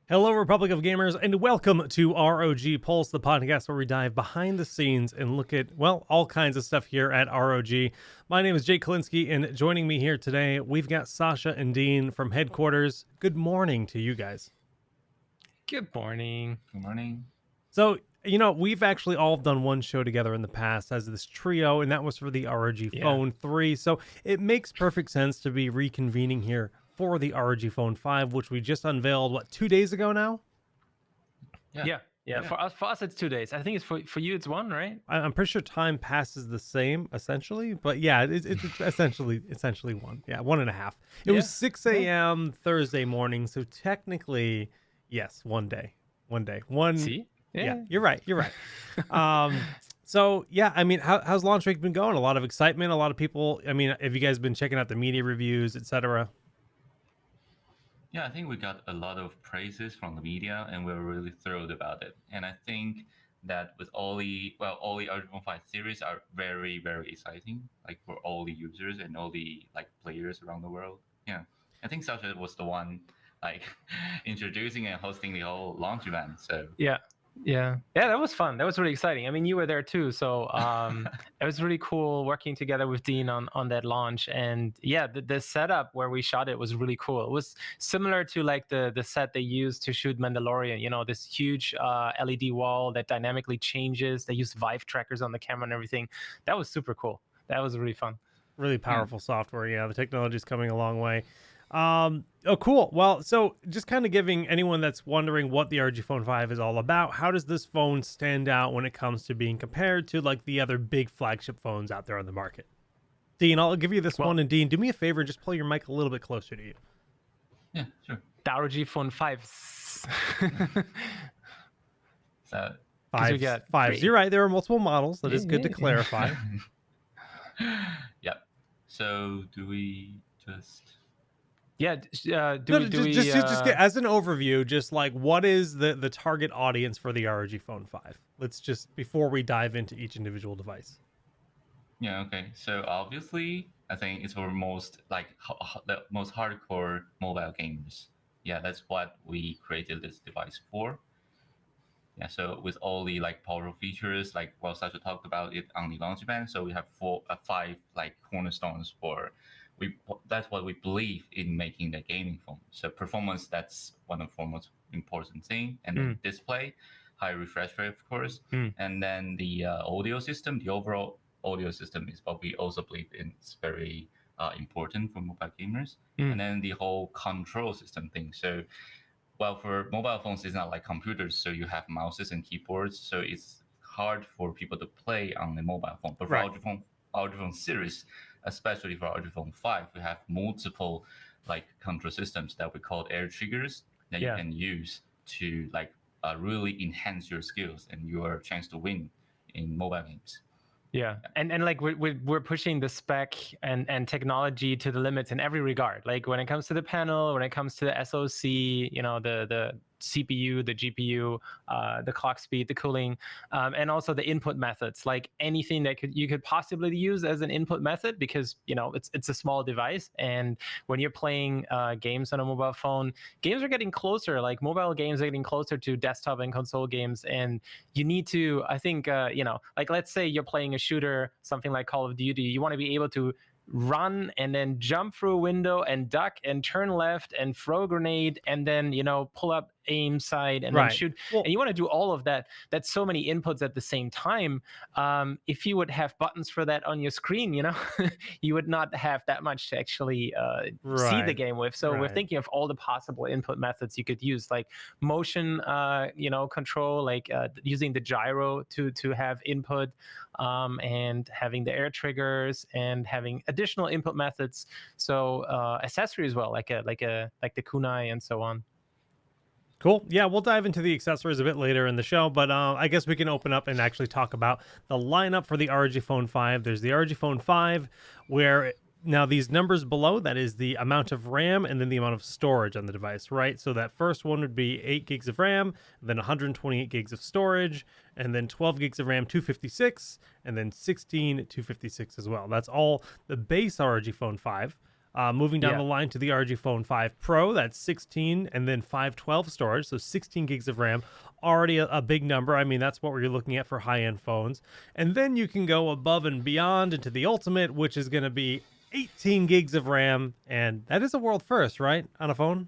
Hello, Republic of Gamers, and welcome to ROG Pulse, the podcast where we dive behind the scenes and look at, well, all kinds of stuff here at ROG. My name is Jake Kalinsky, and joining me here today, we've got Sasha and Dean from headquarters. Good morning to you guys. Good morning. Good morning. So, we've actually all done one show together in the past as this trio, and that was for the ROG Phone 3. So it makes perfect sense to be reconvening here for the ROG Phone 5, which we just unveiled, 2 days ago now? Yeah. For us, it's 2 days. I think it's for you, it's one, right? I'm pretty sure time passes the same, essentially. But yeah, it's essentially one. Yeah, 1.5. It was 6 a.m. Thursday morning, so technically, yes, 1 day. See? Yeah, you're right. So yeah, I mean, how's launch week been going? A lot of excitement, a lot of people. I mean, have you guys been checking out the media reviews, etc.? Yeah, I think we got a lot of praises from the media, and we're really thrilled about it. And I think that with all the ROG Phone 5 series are very, very exciting, like for all the users and all the players around the world. Yeah, I think Sasha was the one introducing and hosting the whole launch event. So Yeah, that was fun. That was really exciting. I mean, you were there too, so it was really cool working together with Dean on that launch. And yeah, the setup where we shot it was really cool. It was similar to the set they used to shoot Mandalorian. This huge LED wall that dynamically changes. They used Vive trackers on the camera and everything. That was super cool. That was really fun. Really powerful software. Yeah, the technology is coming a long way. Oh, cool. Well, so just kind of giving anyone that's wondering what the ROG Phone 5 is all about, how does this phone stand out when it comes to being compared to the other big flagship phones out there on the market? Dean, I'll give you this one, and Dean, do me a favor and just pull your mic a little bit closer to you. Yeah, sure. The ROG Phone 5. So fives. You're right. There are multiple models. That is good to clarify. Yep. So do we just... Just get, as an overview, just what is the target audience for the ROG Phone 5? Let's just, before we dive into each individual device. Yeah, okay. So obviously, I think it's for most the most hardcore mobile gamers. Yeah, that's what we created this device for. Yeah, so with all the powerful features, Sasha talked about it on the launch event. So we have 5 cornerstones for. That's what we believe in making the gaming phone. So performance, that's one of the most important thing, and then display, high refresh rate, of course, and then the audio system. The overall audio system is what we also believe in. It's very important for mobile gamers, and then the whole control system thing. So, for mobile phones, it's not like computers, so you have mouses and keyboards, so it's hard for people to play on the mobile phone. But for ROG Phone series, especially for ROG Phone 5, we have multiple control systems that we call air triggers that you can use to really enhance your skills and your chance to win in mobile games. Yeah, and we're pushing the spec and technology to the limits in every regard. When it comes to the panel, when it comes to the SoC, the CPU, the GPU, the clock speed, the cooling, and also the input methods. Anything that you could possibly use as an input method, because it's a small device, and when you're playing games on a mobile phone, games are getting closer. Mobile games are getting closer to desktop and console games, and you need to, I think, let's say you're playing a shooter, something like Call of Duty, you want to be able to run and then jump through a window and duck and turn left and throw a grenade and then pull up aim sight and then shoot. And you want to do all of that. That's so many inputs at the same time. If you would have buttons for that on your screen, you would not have that much to actually see the game with. So we're thinking of all the possible input methods you could use, like motion control, using the gyro to have input, and having the air triggers and having additional input methods. So accessories as well, like the kunai and so on. Cool. Yeah, we'll dive into the accessories a bit later in the show, but I guess we can open up and actually talk about the lineup for the ROG Phone 5. There's the ROG Phone 5, where now these numbers below, that is the amount of RAM and then the amount of storage on the device, right? So that first one would be 8 gigs of RAM, then 128 gigs of storage, and then 12 gigs of RAM 256, and then 16 256 as well. That's all the base ROG Phone 5. Moving down Yeah. the line to the ROG Phone 5 Pro, that's 16 and then 512 storage, so 16 gigs of RAM, already a big number. I mean, that's what we're looking at for high-end phones. And then you can go above and beyond into the Ultimate, which is going to be 18 gigs of RAM, and that is a world first, right, on a phone?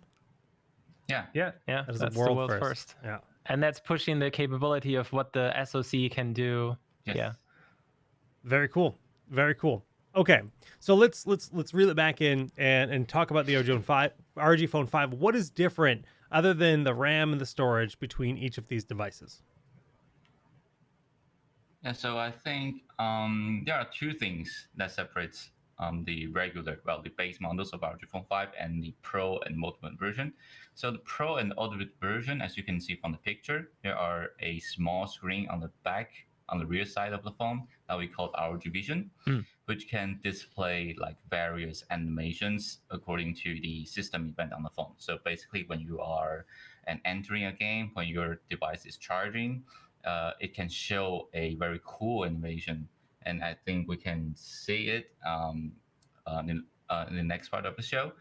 Yeah. Yeah, That is that's a world, the world first. first. Yeah. And that's pushing the capability of what the SoC can do. Yes. Yeah. Very cool. Very cool. Okay, so let's reel it back in and talk about the ROG Phone 5. What is different other than the RAM and the storage between each of these devices? Yeah, so I think there are two things that separates the base models of ROG Phone 5 and the Pro and Ultimate version. So the Pro and Ultimate version, as you can see from the picture, there are a small screen on the back, on the rear side of the phone that we call ROG Vision, which can display like various animations according to the system event on the phone. So basically, when you are entering a game, when your device is charging, it can show a very cool animation, and I think we can see it in the next part of the show.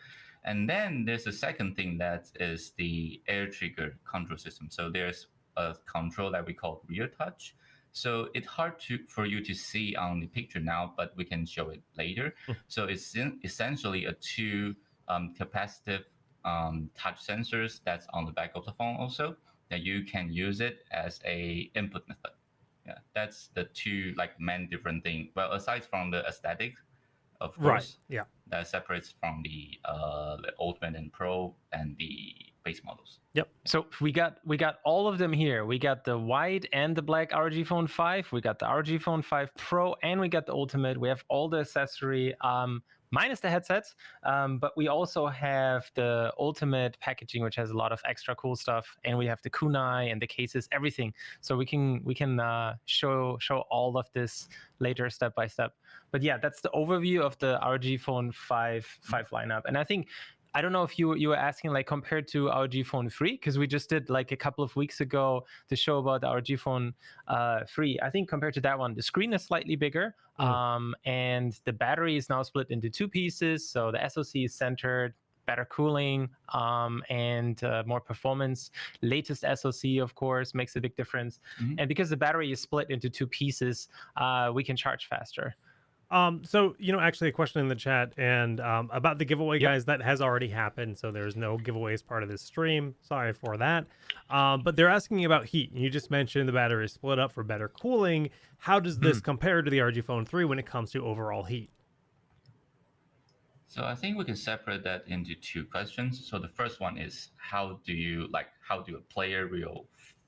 And then there's a second thing that is the air trigger control system. So there's a control that we call rear touch. So it's hard for you to see on the picture now, but we can show it later. So it's essentially a two capacitive touch sensors that's on the back of the phone also, that you can use it as a input method. Yeah, that's the two like main different thing. Well, aside from the aesthetics, of course, Right. Yeah. that separates from the Ultimate and Pro and the base models. Yep. So we got all of them here. We got the white and the black ROG Phone 5. We got the ROG Phone 5 Pro, and we got the Ultimate. We have all the accessory, minus the headsets. But we also have the Ultimate packaging, which has a lot of extra cool stuff, and we have the kunai and the cases, everything. So we can show all of this later step by step. But yeah, that's the overview of the ROG Phone 5 lineup. And I think, I don't know if you were asking like compared to ROG Phone 3, because we just did like a couple of weeks ago the show about the ROG Phone 3. I think compared to that one, the screen is slightly bigger, and the battery is now split into two pieces. So the SoC is centered, better cooling, and more performance. Latest SoC, of course, makes a big difference. And because the battery is split into two pieces, we can charge faster. So, actually a question in the chat and about the giveaway, guys, that has already happened. So there's no giveaway as part of this stream. Sorry for that. But they're asking about heat. You just mentioned the battery is split up for better cooling. How does this compare to the ROG Phone 3 when it comes to overall heat? So I think we can separate that into two questions. So the first one is how do a player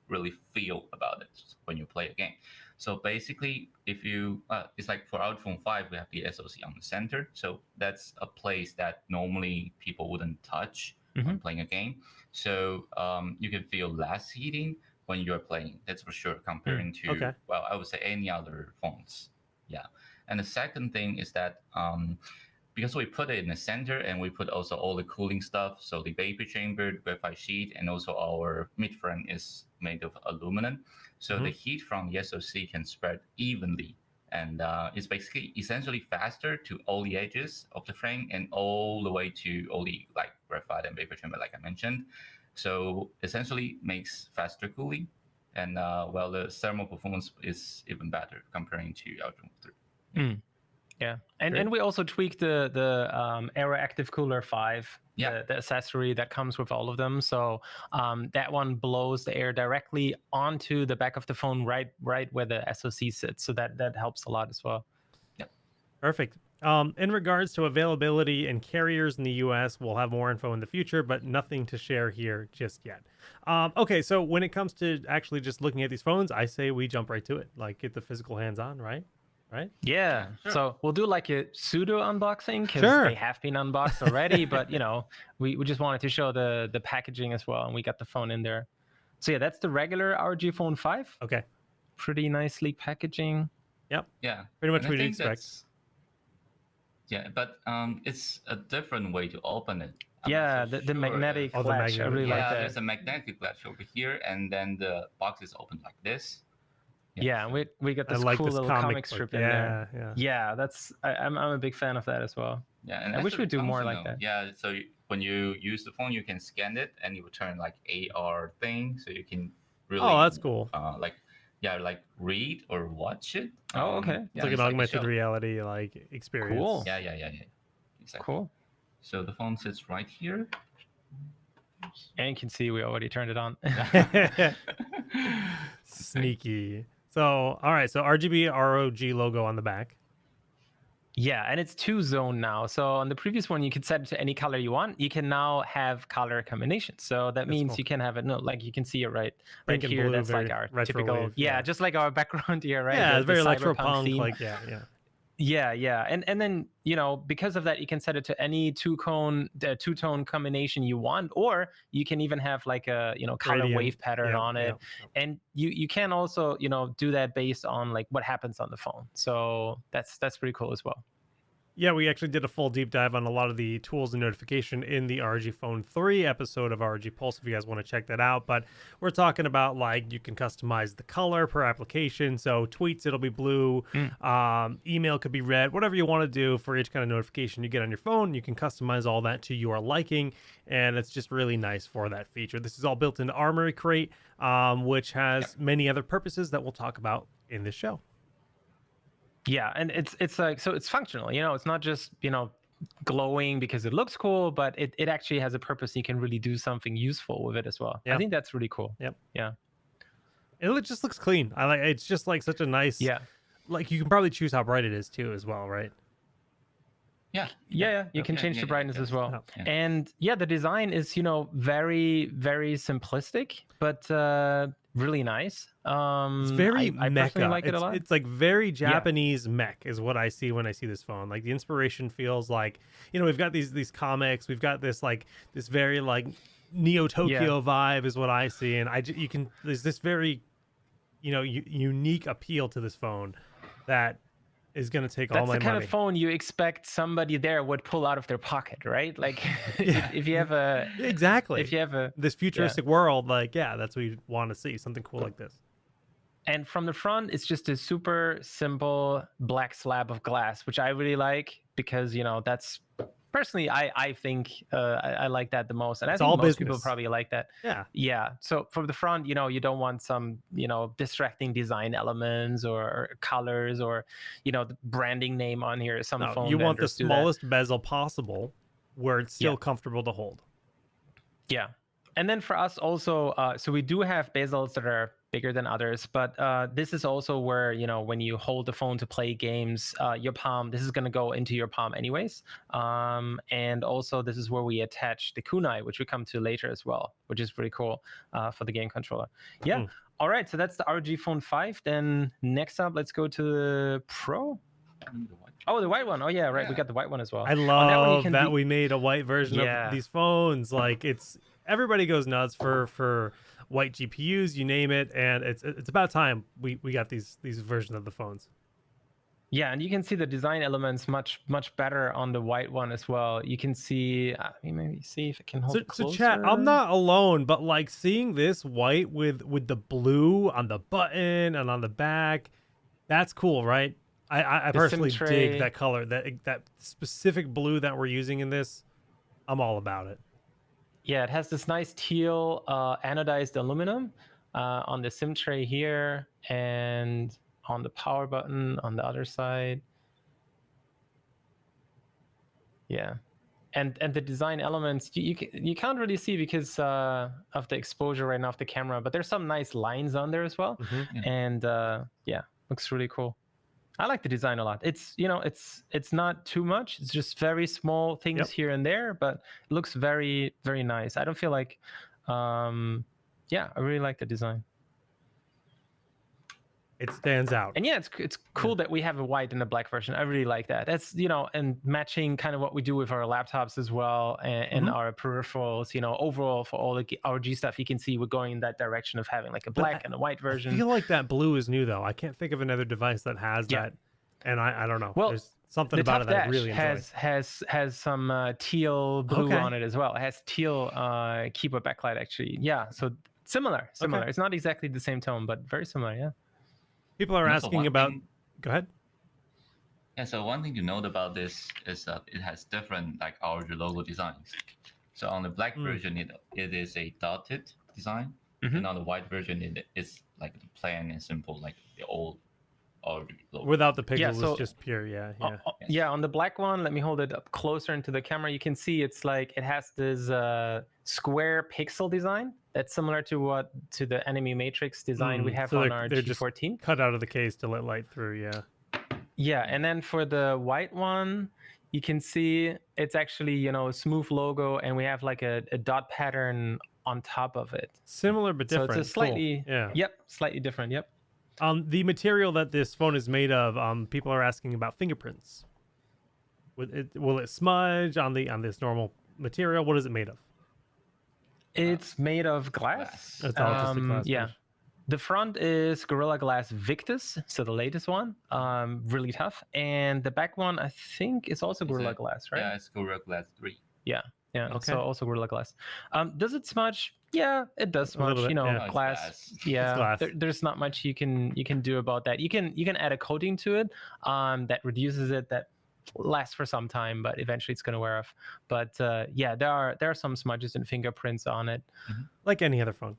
really feel about it when you play a game? So basically, if you, it's like for ROG Phone 5, we have the SoC on the center. So that's a place that normally people wouldn't touch when playing a game. So you can feel less heating when you're playing. That's for sure, comparing to, well, I would say any other phones. Yeah. And the second thing is that because we put it in the center and we put also all the cooling stuff, so the vapor chamber, the graphite sheet, and also our mid frame is made of aluminum. So the heat from the SoC can spread evenly, and it's basically essentially faster to all the edges of the frame and all the way to all the like graphite and vapor chamber, like I mentioned. So essentially makes faster cooling, and well, the thermal performance is even better comparing to ROG Phone 3. Yeah, and we also tweaked the Aero Active Cooler 5, the accessory that comes with all of them. So that one blows the air directly onto the back of the phone, right where the SoC sits. So that helps a lot as well. Yeah, perfect. In regards to availability and carriers in the US, we'll have more info in the future, but nothing to share here just yet. Okay, so when it comes to actually just looking at these phones, I say we jump right to it, like get the physical hands-on, right? Right? Yeah. Sure. So we'll do like a pseudo unboxing because they have been unboxed already, but we just wanted to show the packaging as well, and we got the phone in there. So yeah, that's the regular ROG Phone 5. Okay. Pretty nicely packaging. Yep. Yeah. Pretty much what you'd expect. Yeah, but it's a different way to open it. The magnetic latch. I really like that. There's a magnetic latch over here, and then the box is opened like this. Yeah, we got this cool little comic strip in there. Yeah, that's I'm a big fan of that as well. Yeah, and I wish actually we'd do more like functional. that. Yeah, so when you use the phone, you can scan it, and it will turn like AR thing, so you can really Oh, that's cool. like like read or watch it. Oh, okay. It's Yeah, like an just like a augmented show. reality like experience. Cool. Yeah. Exactly. Cool. So the phone sits right here. And you can see we already turned it on. Sneaky. So, all right. So RGB ROG logo on the back. Yeah, and it's 2-zone now. So on the previous one, you could set it to any color you want. You can now have color combinations. So that means cool. you can have it. No, like you can see it right Pink and here. blue, That's like very our retro typical. wave, Yeah, yeah. just like our background here, right? Yeah, The it's very electro cyberpunk punk. theme. Like Yeah. And then, because of that, you can set it to any two-tone combination you want, or you can even have like a, color Gradient. wave pattern on it. Yep. And you can also, do that based on like what happens on the phone. So that's pretty cool as well. Yeah, we actually did a full deep dive on a lot of the tools and notification in the ROG Phone 3 episode of ROG Pulse if you guys want to check that out. But we're talking about like you can customize the color per application. So tweets, it'll be blue. Email could be red. Whatever you want to do for each kind of notification you get on your phone, you can customize all that to your liking. And it's just really nice for that feature. This is all built into Armory Crate, which has many other purposes that we'll talk about in this show. Yeah, and it's like, so it's functional, it's not just, glowing because it looks cool, but it actually has a purpose. You can really do something useful with it as well. Yeah. I think that's really cool. Yep. Yeah. It just looks clean. I like it's just like such a nice like you can probably choose how bright it is too as well, right? Yeah. You can change the brightness as well. Yeah. And the design is, very, very simplistic, but really nice. It's very I mecha. personally like it a lot. It's like very Japanese mech is what I see when I see this phone. Like the inspiration feels like, we've got these comics, we've got this very like Neo Tokyo vibe is what I see, and there's this very unique appeal to this phone that is going to take all my money. That's the kind of phone you expect somebody there would pull out of their pocket, right? Like if you have a this futuristic world, like that's what you want to see, something cool like this. And from the front, it's just a super simple black slab of glass, which I really like because that's personally I think I like that the most, and I think most people probably like that. Yeah. So from the front, you don't want some distracting design elements or colors or the branding name on here. Some phone you want the vendors do that. smallest bezel possible, where it's still comfortable to hold. Yeah. And then for us also, so we do have bezels that are bigger than others, but this is also where, when you hold the phone to play games, your palm, this is going to go into your palm anyways. And also this is where we attach the kunai, which we come to later as well, which is pretty cool for the game controller. Yeah. All right. So that's the ROG Phone 5. Then next up, let's go to the Pro. Oh, the white one. Oh, yeah, right. We got the white one as well. I love that we made a white version of these phones. Like everybody goes nuts for white GPUs, you name it, and it's about time we got these versions of the phones. Yeah, and you can see the design elements much better on the white one as well. You can see, maybe see if it can hold it closer. So chat, I'm not alone, but like seeing this white with the blue on the button and on the back, that's cool, right? I personally dig that color, that specific blue that we're using in this. I'm all about it. Yeah, it has this nice teal anodized aluminum on the SIM tray here and on the power button on the other side. Yeah, and the design elements you can't really see because of the exposure right now of the camera, but there's some nice lines on there as well. And looks really cool. I like the design a lot. It's it's not too much. It's just very small things here and there, but it looks very, very nice. I don't feel like I really like the design. It stands out. And it's cool that we have a white and a black version. I really like that. That's and matching kind of what we do with our laptops as well and our peripherals. Overall for all the ROG stuff, you can see we're going in that direction of having like a black and a white version. I feel like that blue is new though. I can't think of another device that has that, and I don't know. Well, there's something about it that I really enjoy. has some teal blue on it as well. It has teal keyboard backlight actually. Yeah, so similar. Okay. It's not exactly the same tone, but very similar. Yeah. People are asking about. Go ahead. Yeah, so one thing to note about this is that it has different like ROG logo designs. So on the black version, it is a dotted design, and on the white version, it is like the plain and simple, like the old ROG logo. Without the pixels, Yeah, so- it's just pure. Yeah. Yeah, on the black one, let me hold it up closer into the camera. You can see it's like it has this square pixel design that's similar to the enemy matrix design we have so on our they're just G14. cut out of the case to let light through. Yeah. Yeah, and then for the white one, you can see it's actually a smooth logo, and we have like a dot pattern on top of it. Similar but different. So it's a slightly, cool. Yeah. Yep, slightly different. Yep. The material that this phone is made of, people are asking about fingerprints. Will it smudge on this normal material? What is it made of? It's made of glass. That's all just a glass Yeah. finish. The front is Gorilla Glass Victus, so the latest one, really tough. And the back one, I think, is also Gorilla Glass, right? Yeah, it's Gorilla Glass 3. Yeah. Okay. So also Gorilla Glass. Does it smudge? Yeah, it does smudge. little bit, yeah. No, it's Glass. glass. Yeah, It's glass. there's not much you can do about that. You can add a coating to it that reduces it. That lasts for some time, but eventually it's going to wear off. But yeah, there are some smudges and fingerprints on it. Like any other phone.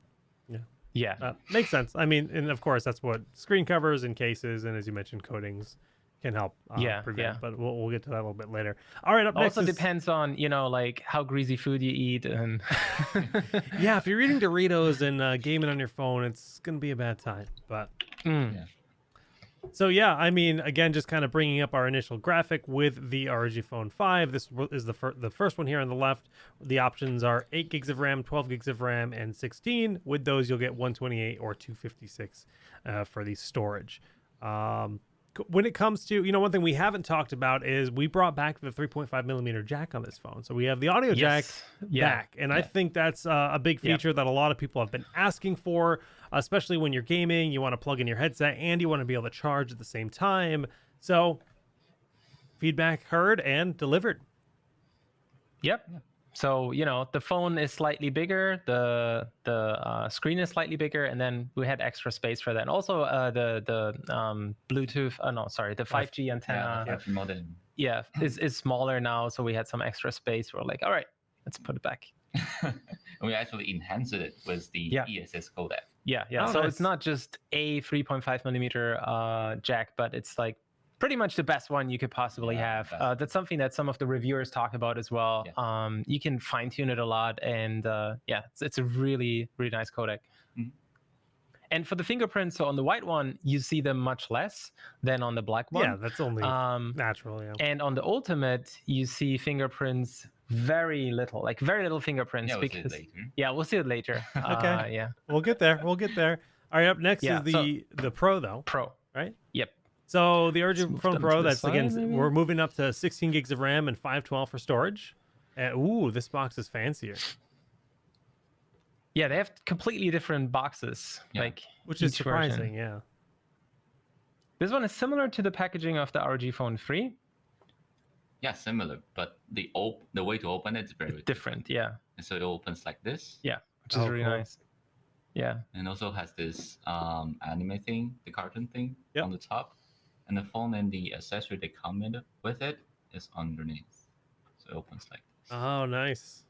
Yeah. Makes sense. I mean, and of course, that's what screen covers and cases, and as you mentioned, coatings can help prevent. Yeah. But we'll get to that a little bit later. All right, up next Also is, depends on like how greasy food you eat and yeah, if you're eating Doritos and gaming on your phone, it's gonna be a bad time. But Yeah. so yeah, I mean, again, just kind of bringing up our initial graphic with the ROG Phone 5. This is the first one here on the left. The options are 8 gigs of RAM, 12 gigs of RAM, and 16. With those, you'll get 128 or 256 for the storage. When it comes to, one thing we haven't talked about is we brought back the 3.5 millimeter jack on this phone. So we have the audio jack back. And I think that's a big feature that a lot of people have been asking for, especially when you're gaming. You want to plug in your headset and you want to be able to charge at the same time. So feedback heard and delivered. Yep. So the phone is slightly bigger, the screen is slightly bigger, and then we had extra space for that. And also the Bluetooth, the 5G antenna, Yeah, modem. is smaller now. So we had some extra space. We're like, all right, let's put it back. And we actually enhanced it with the ESS codec. Yeah. Oh, So nice. it's not just a 3.5 millimeter jack, but it's like pretty much the best one you could possibly have. That's something that some of the reviewers talk about as well. Yeah. You can fine tune it a lot, and it's a really, really nice codec. Mhm. And for the fingerprints, so on the white one, you see them much less than on the black one. Yeah, that's only natural. Yeah. And on the Ultimate, you see fingerprints very little fingerprints. Yeah, we'll see it because later. yeah, we'll see it later. Okay. Yeah. We'll get there. All right, up next Yeah, is the Pro, though. Pro. Right? Yep. So the Let's ROG move Phone them Pro, to the that's side, again, maybe? we're moving up to 16 gigs of RAM and 512 for storage. Ooh, this box is fancier, Yeah, they have completely different boxes. Yeah. which is each version. surprising. Yeah. This one is similar to the packaging of the ROG Phone 3. Yeah, similar, but the way to open it is very Different, yeah. And so it opens like this, Which is Oh, really cool. nice. Yeah. and also has this anime thing, the cartoon thing Yep. on the top, and the phone and the accessory that come with it is underneath. So it opens like this. Oh, nice.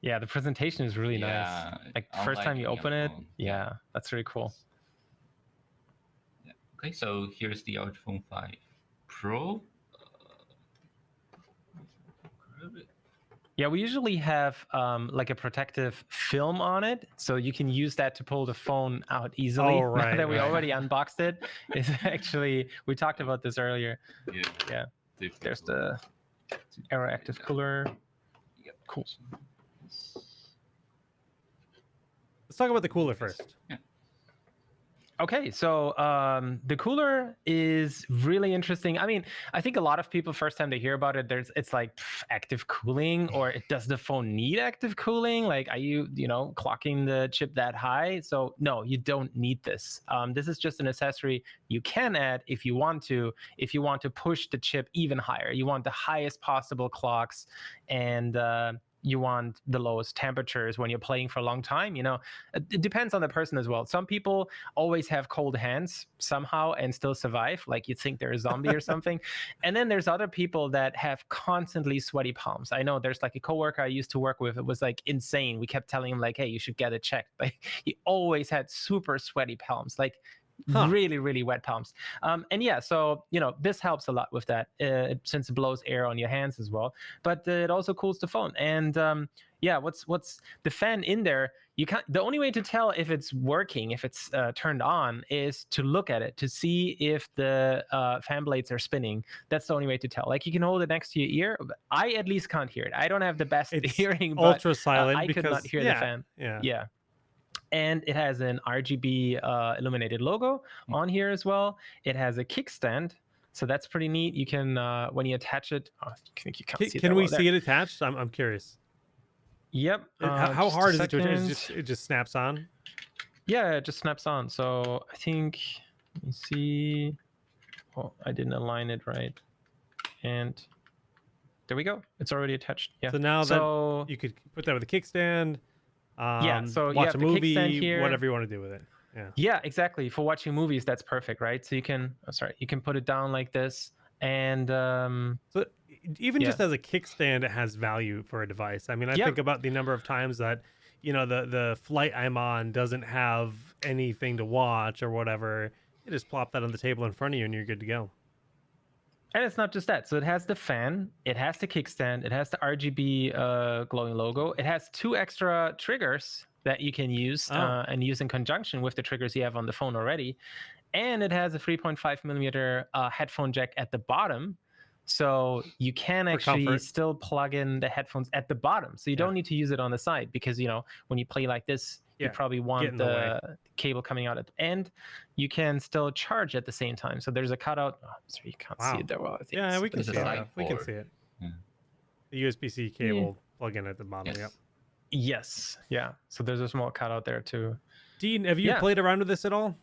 Yeah, the presentation is really Yeah, nice. Like I first like time you it on open it, phone. yeah, that's really cool. Yeah. Okay, so here's the ROG Phone 5 Pro. Grab it. Yeah, we usually have like a protective film on it, so you can use that to pull the phone out easily. Oh, Now right, that we right. already unboxed it, it's actually, we talked about this earlier. Yeah. There's the Aero Active Cooler. Yep. Cool. Let's talk about the cooler first. Okay, so the cooler is really interesting. I mean, I think a lot of people, first time they hear about it, it's like active cooling, or does the phone need active cooling? Like, are you clocking the chip that high? So no, you don't need this. This is just an accessory you can add if you want to. If you want to push the chip even higher, you want the highest possible clocks, and you want the lowest temperatures when you're playing for a long time. It depends on the person as well. Some people always have cold hands somehow and still survive, like you think they're a zombie or something. And then there's other people that have constantly sweaty palms. I know there's like a coworker I used to work with. It was like insane. We kept telling him like, hey, you should get it checked. Like he always had super sweaty palms, like really, really wet palms. And yeah, so, this helps a lot with that since it blows air on your hands as well. But it also cools the phone. And yeah, what's the fan in there? The only way to tell if it's working, if it's turned on, is to look at it to see if the fan blades are spinning. That's the only way to tell. Like you can hold it next to your ear. I at least can't hear it. I don't have the best hearing, but ultra silent. I could not hear the fan. Yeah. And it has an RGB illuminated logo on here as well. It has a kickstand, so that's pretty neat. You can when you attach it. Oh, I think you can't see it. Can we see it attached? I'm curious. Yep. How hard is it to attach? It just snaps on? Yeah, it just snaps on. So I think, let me see. Oh, I didn't align it right. And there we go. It's already attached. Yeah. So now that you could put that with a kickstand. So watch a movie, here. whatever you want to do with it. Yeah, exactly. For watching movies, that's perfect, right? So you can, you can put it down like this. And so even just as a kickstand, it has value for a device. I mean, I think about the number of times that, the flight I'm on doesn't have anything to watch or whatever. You just plop that on the table in front of you and you're good to go. And it's not just that. So it has the fan, it has the kickstand, it has the RGB glowing logo. It has 2 extra triggers that you can use and use in conjunction with the triggers you have on the phone already. And it has a 3.5 millimeter headphone jack at the bottom. So you can actually still plug in the headphones at the bottom. So you don't need to use it on the side because, when you play like this, you probably want the cable coming out at the end. You can still charge at the same time. So there's a cutout. Oh, sorry, you can't see it there well. I think we can see it. We can see it. Yeah. The USB-C cable plug in at the bottom. Yes. Yes. Yeah. So there's a small cutout there too. Dean, have you played around with this at all?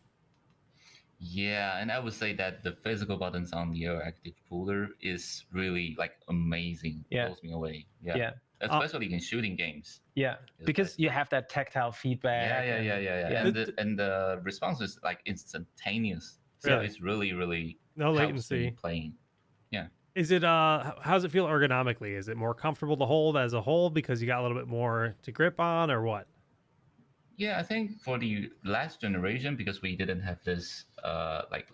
Yeah, and I would say that the physical buttons on the Aero Active Cooler is really like amazing. It blows me away. Yeah. Especially in shooting games. Yeah, because you have that tactile feedback. Yeah. And the response is like instantaneous. So it's really, really no latency playing. Yeah. Is it how does it feel ergonomically? Is it more comfortable to hold as a whole because you got a little bit more to grip on, or what? Yeah, I think for the last generation, because we didn't have this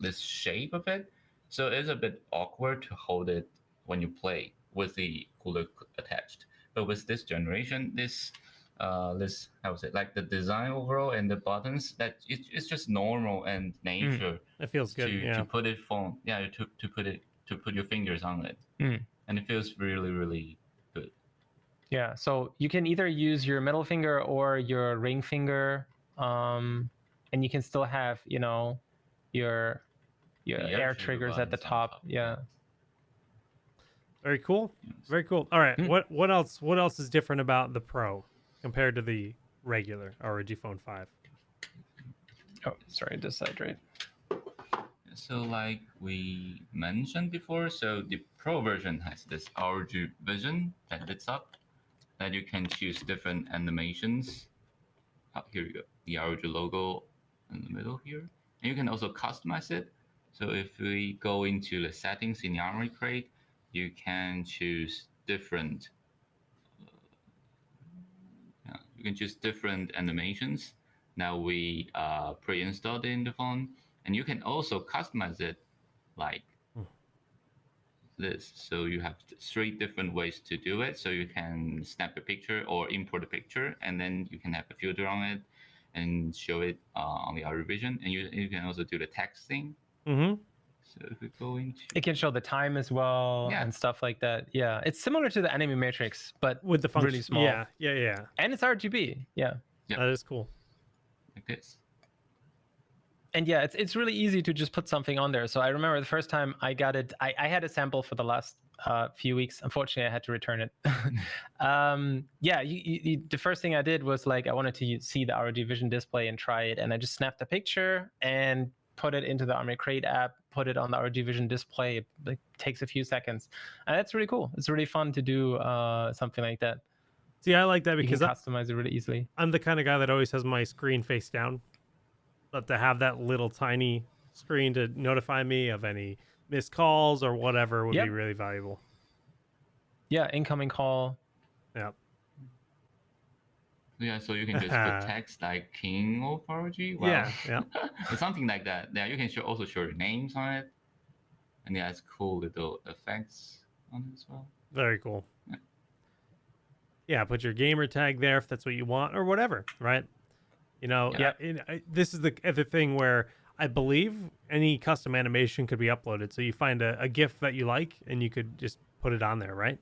this shape of it, so it's a bit awkward to hold it when you play with the cooler attached. But with this generation, this how is it, like the design overall and the buttons, that it's just normal and nature. It feels good. To put it to put your fingers on it, and it feels really, really good. Yeah, so you can either use your middle finger or your ring finger, and you can still have your air triggers at the top. Yeah. Very cool. Very cool. All right. What else is different about the Pro compared to the regular ROG Phone 5? Oh, sorry, this side, right? So like we mentioned before, so the Pro version has this ROG Vision that lights up, that you can choose different animations. Oh, here you go. The ROG logo in the middle here. And you can also customize it. So if we go into the settings in the Armoury Crate, you can choose different animations. Now we pre-installed it in the phone, and you can also customize it like this. So you have 3 different ways to do it. So you can snap a picture or import a picture, and then you can have a filter on it and show it on the ROG Vision, and you can also do the texting. So if we go into, it can show the time as well and stuff like that. Yeah, it's similar to the Anime Matrix, but with the function really small. Yeah. And it's RGB. Yeah. That is cool. Like this. And yeah, it's really easy to just put something on there. So I remember the first time I got it, I had a sample for the last few weeks. Unfortunately, I had to return it. The first thing I did was like I wanted to see the ROG Vision display and try it, and I just snapped a picture and put it into the Armoury Crate app, put it on the ROG Vision display. It takes a few seconds, and that's really cool. It's really fun to do something like that. See, I like that You can because customize it really easily. I'm the kind of guy that always has my screen face down. But to have that little tiny screen to notify me of any missed calls or whatever would be Yep. really valuable. Yeah, incoming call. Yeah. Yeah, so you can just put text like King of ROG. Wow. Yeah. It's something like that. Yeah, you can also show your names on it. And yeah, it's cool little effects on it as well. Very cool. Yeah. Yeah, put your gamer tag there if that's what you want or whatever, right? You know, Yeah. This is the other thing where I believe any custom animation could be uploaded. So you find a GIF that you like and you could just put it on there, right?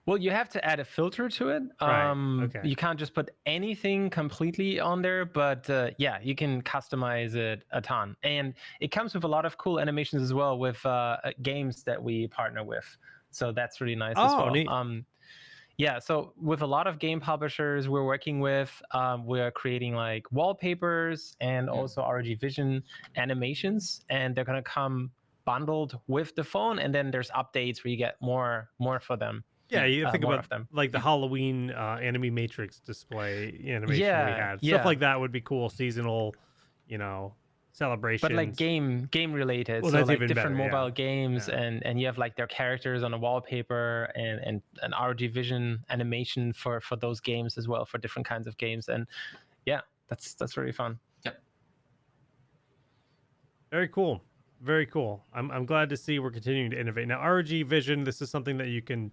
Well, you have to add a filter to it. Right, okay. You can't just put anything completely on there, but yeah, you can customize it a ton. And it comes with a lot of cool animations as well with games that we partner with. So that's really nice as well. Neat. Yeah, so with a lot of game publishers we're working with, we're creating like wallpapers and also ROG Vision animations, and they're gonna come bundled with the phone, and then there's updates where you get more for them. Yeah, you think more about of them. like the Halloween Anime Matrix display animation we Yeah, had. yeah. Stuff like that would be cool. Seasonal, celebrations. But like game related, Well, so that's like even different better, mobile yeah. games, Yeah. and you have like their characters on a wallpaper and an ROG Vision animation for those games as well, for different kinds of games. And yeah, that's really fun. Yep. Very cool. Very cool. I'm glad to see we're continuing to innovate. Now, ROG Vision, this is something that you can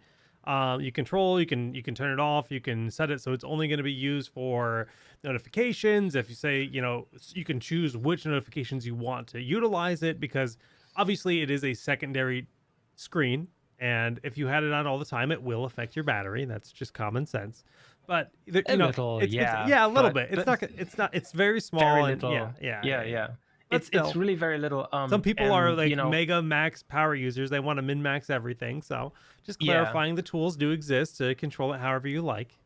you control, you can turn it off, you can set it so it's only going to be used for notifications. If you say, you can choose which notifications you want to utilize it, because obviously it is a secondary screen, and if you had it on all the time, it will affect your battery. That's just common sense. But A little, it's yeah, a little but- bit. but It's very small. Very and little. yeah. But It's still, really very little. some people are and, like mega max power users. They want to min max everything. So just Yeah. clarifying the tools do exist to control it however you like.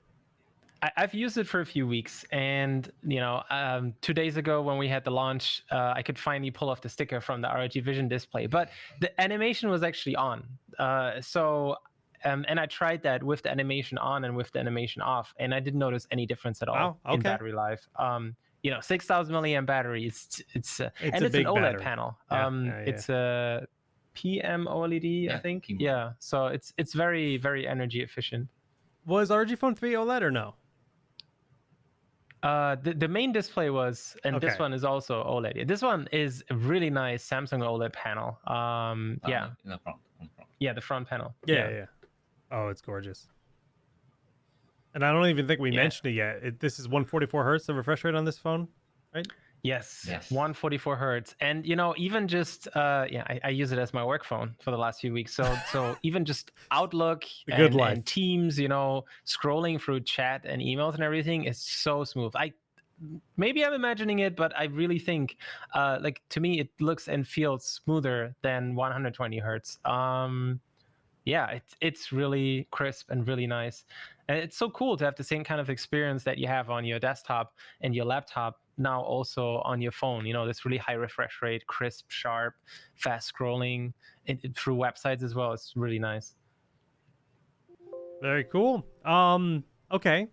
I've used it for a few weeks, and 2 days ago when we had the launch, I could finally pull off the sticker from the ROG Vision display, but the animation was actually on. And I tried that with the animation on and with the animation off, and I didn't notice any difference at all Wow, in okay. battery life. 6,000 milliamp battery. It's a an big OLED battery. panel. Yeah, It's a PM OLED, I Yeah, think. PM. Yeah, so it's very very energy efficient. Was ROG Phone 3 OLED or no? The main display was, and this Okay. one is also OLED. This one is a really nice Samsung OLED panel. Yeah, In the front. On the front. yeah, the front panel. Yeah. Oh, it's gorgeous. And I don't even think we Yeah. mentioned it yet. This is 144 hertz, the refresh rate on this phone, right? Yes, Yes. 144 hertz, and even just I use it as my work phone for the last few weeks. So even just Outlook The good and, life. and Teams, scrolling through chat and emails and everything is so smooth. Maybe I'm imagining it, but I really think, to me, it looks and feels smoother than 120 hertz. Yeah, it's really crisp and really nice, and it's so cool to have the same kind of experience that you have on your desktop and your laptop now also on your phone. This really high refresh rate, crisp, sharp, fast scrolling through websites as well. It's really nice. Very cool. Okay.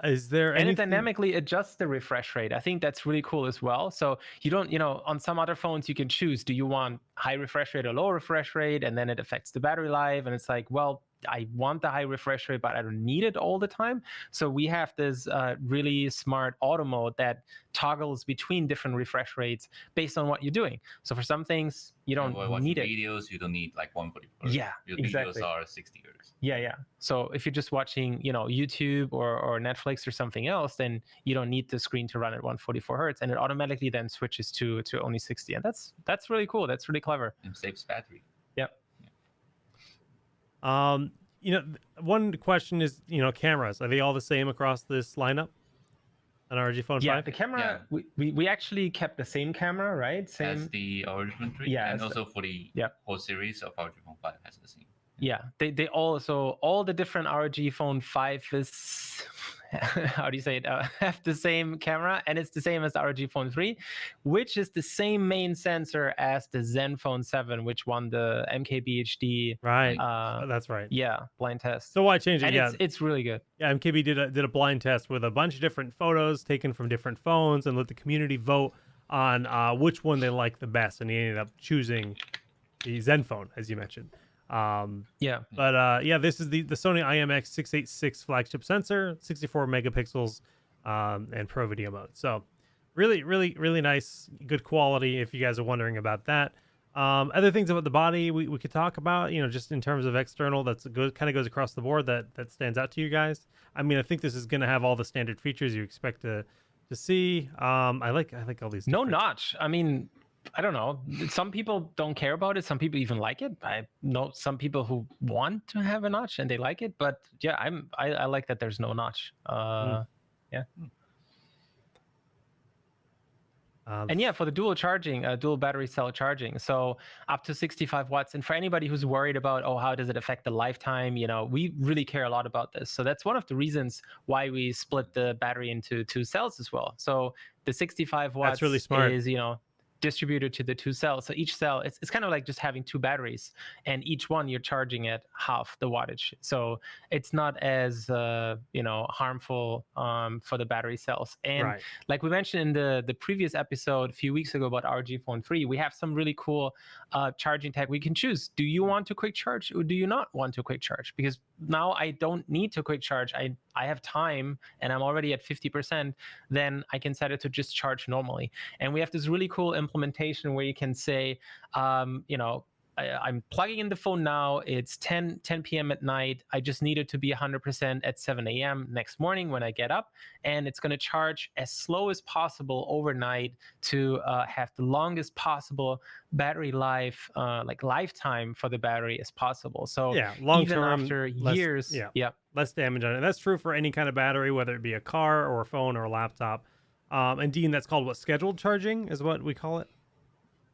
Is there And it anything? dynamically adjusts the refresh rate. I think that's really cool as well. So you don't, on some other phones, you can choose, do you want high refresh rate or low refresh rate? And then it affects the battery life. And it's like, well, I want the high refresh rate, but I don't need it all the time. So we have this really smart auto mode that toggles between different refresh rates based on what you're doing. So for some things, you don't While watching need it. videos, you don't need like 144. Yeah, Your exactly. videos are 60 hertz. Yeah. So if you're just watching, YouTube or Netflix or something else, then you don't need the screen to run at 144 hertz, and it automatically then switches to only 60. And that's really cool. That's really clever. And saves battery. Yep. One question is, cameras. Are they all the same across this lineup? An ROG Phone Yeah, 5? the camera. We actually kept the same camera, right? As Same. the original 3. Yeah, And as the- also for the yeah. whole series of ROG Phone 5 has the same. Yeah, they also all the different ROG Phone 5 how do you say it, have the same camera, and it's the same as the ROG Phone 3, which is the same main sensor as the Zenfone 7, which won the MKBHD Right. uh That's right. blind test. So why change it? And Yeah. it's really good. Yeah, MKB did a blind test with a bunch of different photos taken from different phones and let the community vote on which one they like the best, and he ended up choosing the Zenfone, as you mentioned. But this is the Sony IMX686 flagship sensor, 64 megapixels, and Pro Video mode. So really nice, good quality. If you guys are wondering about that. Other things about the body we could talk about, just in terms of external, that's good, kind of goes across the board that stands out to you guys. I mean, I think this is going to have all the standard features you expect to see. I like all these. No notch. I mean, I don't know. Some people don't care about it. Some people even like it. I know some people who want to have a notch and they like it. But yeah, I like that there's no notch. Yeah. And yeah, for the dual charging, dual battery cell charging, so up to 65 watts. And for anybody who's worried about, how does it affect the lifetime? We really care a lot about this. So that's one of the reasons why we split the battery into 2 cells as well. So the 65 watts really smart. is, distributed to the 2 cells. So each cell, it's kind of like just having 2 batteries, and each one you're charging at half the wattage. So it's not as harmful for the battery cells. And like we mentioned in the previous episode a few weeks ago about ROG Phone 3, we have some really cool charging tech we can choose. Do you want to quick charge, or do you not want to quick charge? Because now I don't need to quick charge. I have time and I'm already at 50%, then I can set it to just charge normally. And we have this really cool implementation where you can say, I'm plugging in the phone now. It's 10 p.m. at night. I just need it to be 100% at 7 a.m. next morning when I get up. And it's going to charge as slow as possible overnight to have the longest possible battery life, lifetime for the battery as possible. So long even term, after less, years, less damage on it. That's true for any kind of battery, whether it be a car or a phone or a laptop. And Dean, that's called what? Scheduled charging is what we call it.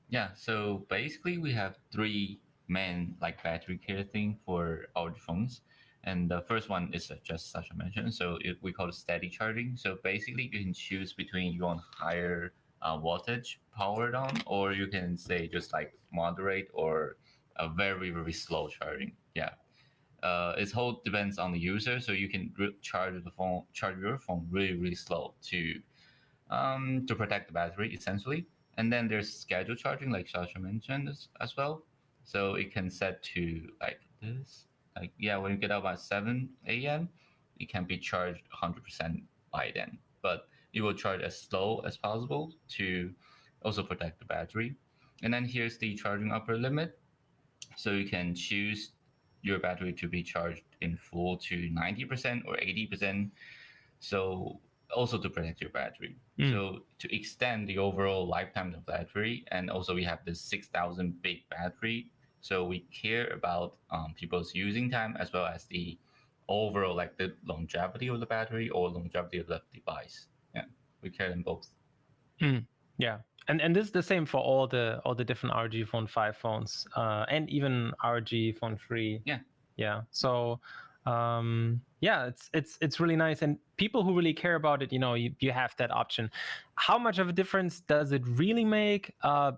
Yeah, so basically we have 3 main battery care thing for our phones. And the first one is just Sasha mentioned, so we call it steady charging. So basically you can choose between you want higher wattage powered on, or you can say just moderate or a very, very slow charging. Yeah. It whole depends on the user, so you can charge your phone really, really slow to protect the battery essentially. And then there's scheduled charging, like Sasha mentioned as well. So it can set to this. When you get up at 7 a.m., it can be charged 100% by then. But it will charge as slow as possible to also protect the battery. And then here's the charging upper limit. So you can choose your battery to be charged in full to 90% or 80%. So also to protect your battery. So to extend the overall lifetime of the battery, and also we have this 6,000 big battery. So we care about people's using time as well as the overall the longevity of the battery or longevity of the device. Yeah, we care them both. Yeah, and this is the same for all the different ROG Phone 5 phones, and even ROG Phone 3. Yeah. So. It's really nice, and people who really care about it, you have that option. How much of a difference does it really make?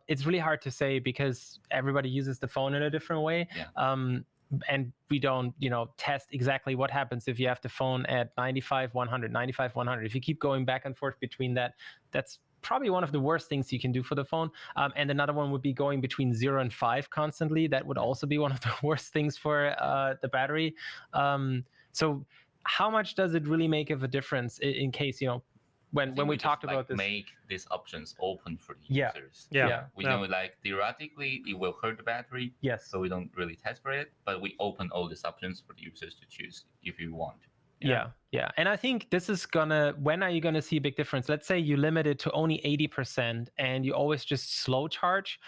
It's really hard to say because everybody uses the phone in a different way. And we don't test exactly what happens if you have the phone at 95 100 95 100. If you keep going back and forth between that's probably one of the worst things you can do for the phone. And another one would be going between 0 and 5 constantly. That would also be one of the worst things for the battery. So how much does it really make of a difference in case, when we talked about this? Make these options open for the users. We know theoretically it will hurt the battery. Yes. So we don't really test for it, but we open all these options for the users to choose if you want. Yeah. And I think this is when are you gonna see a big difference? Let's say you limit it to only 80% and you always just slow charge.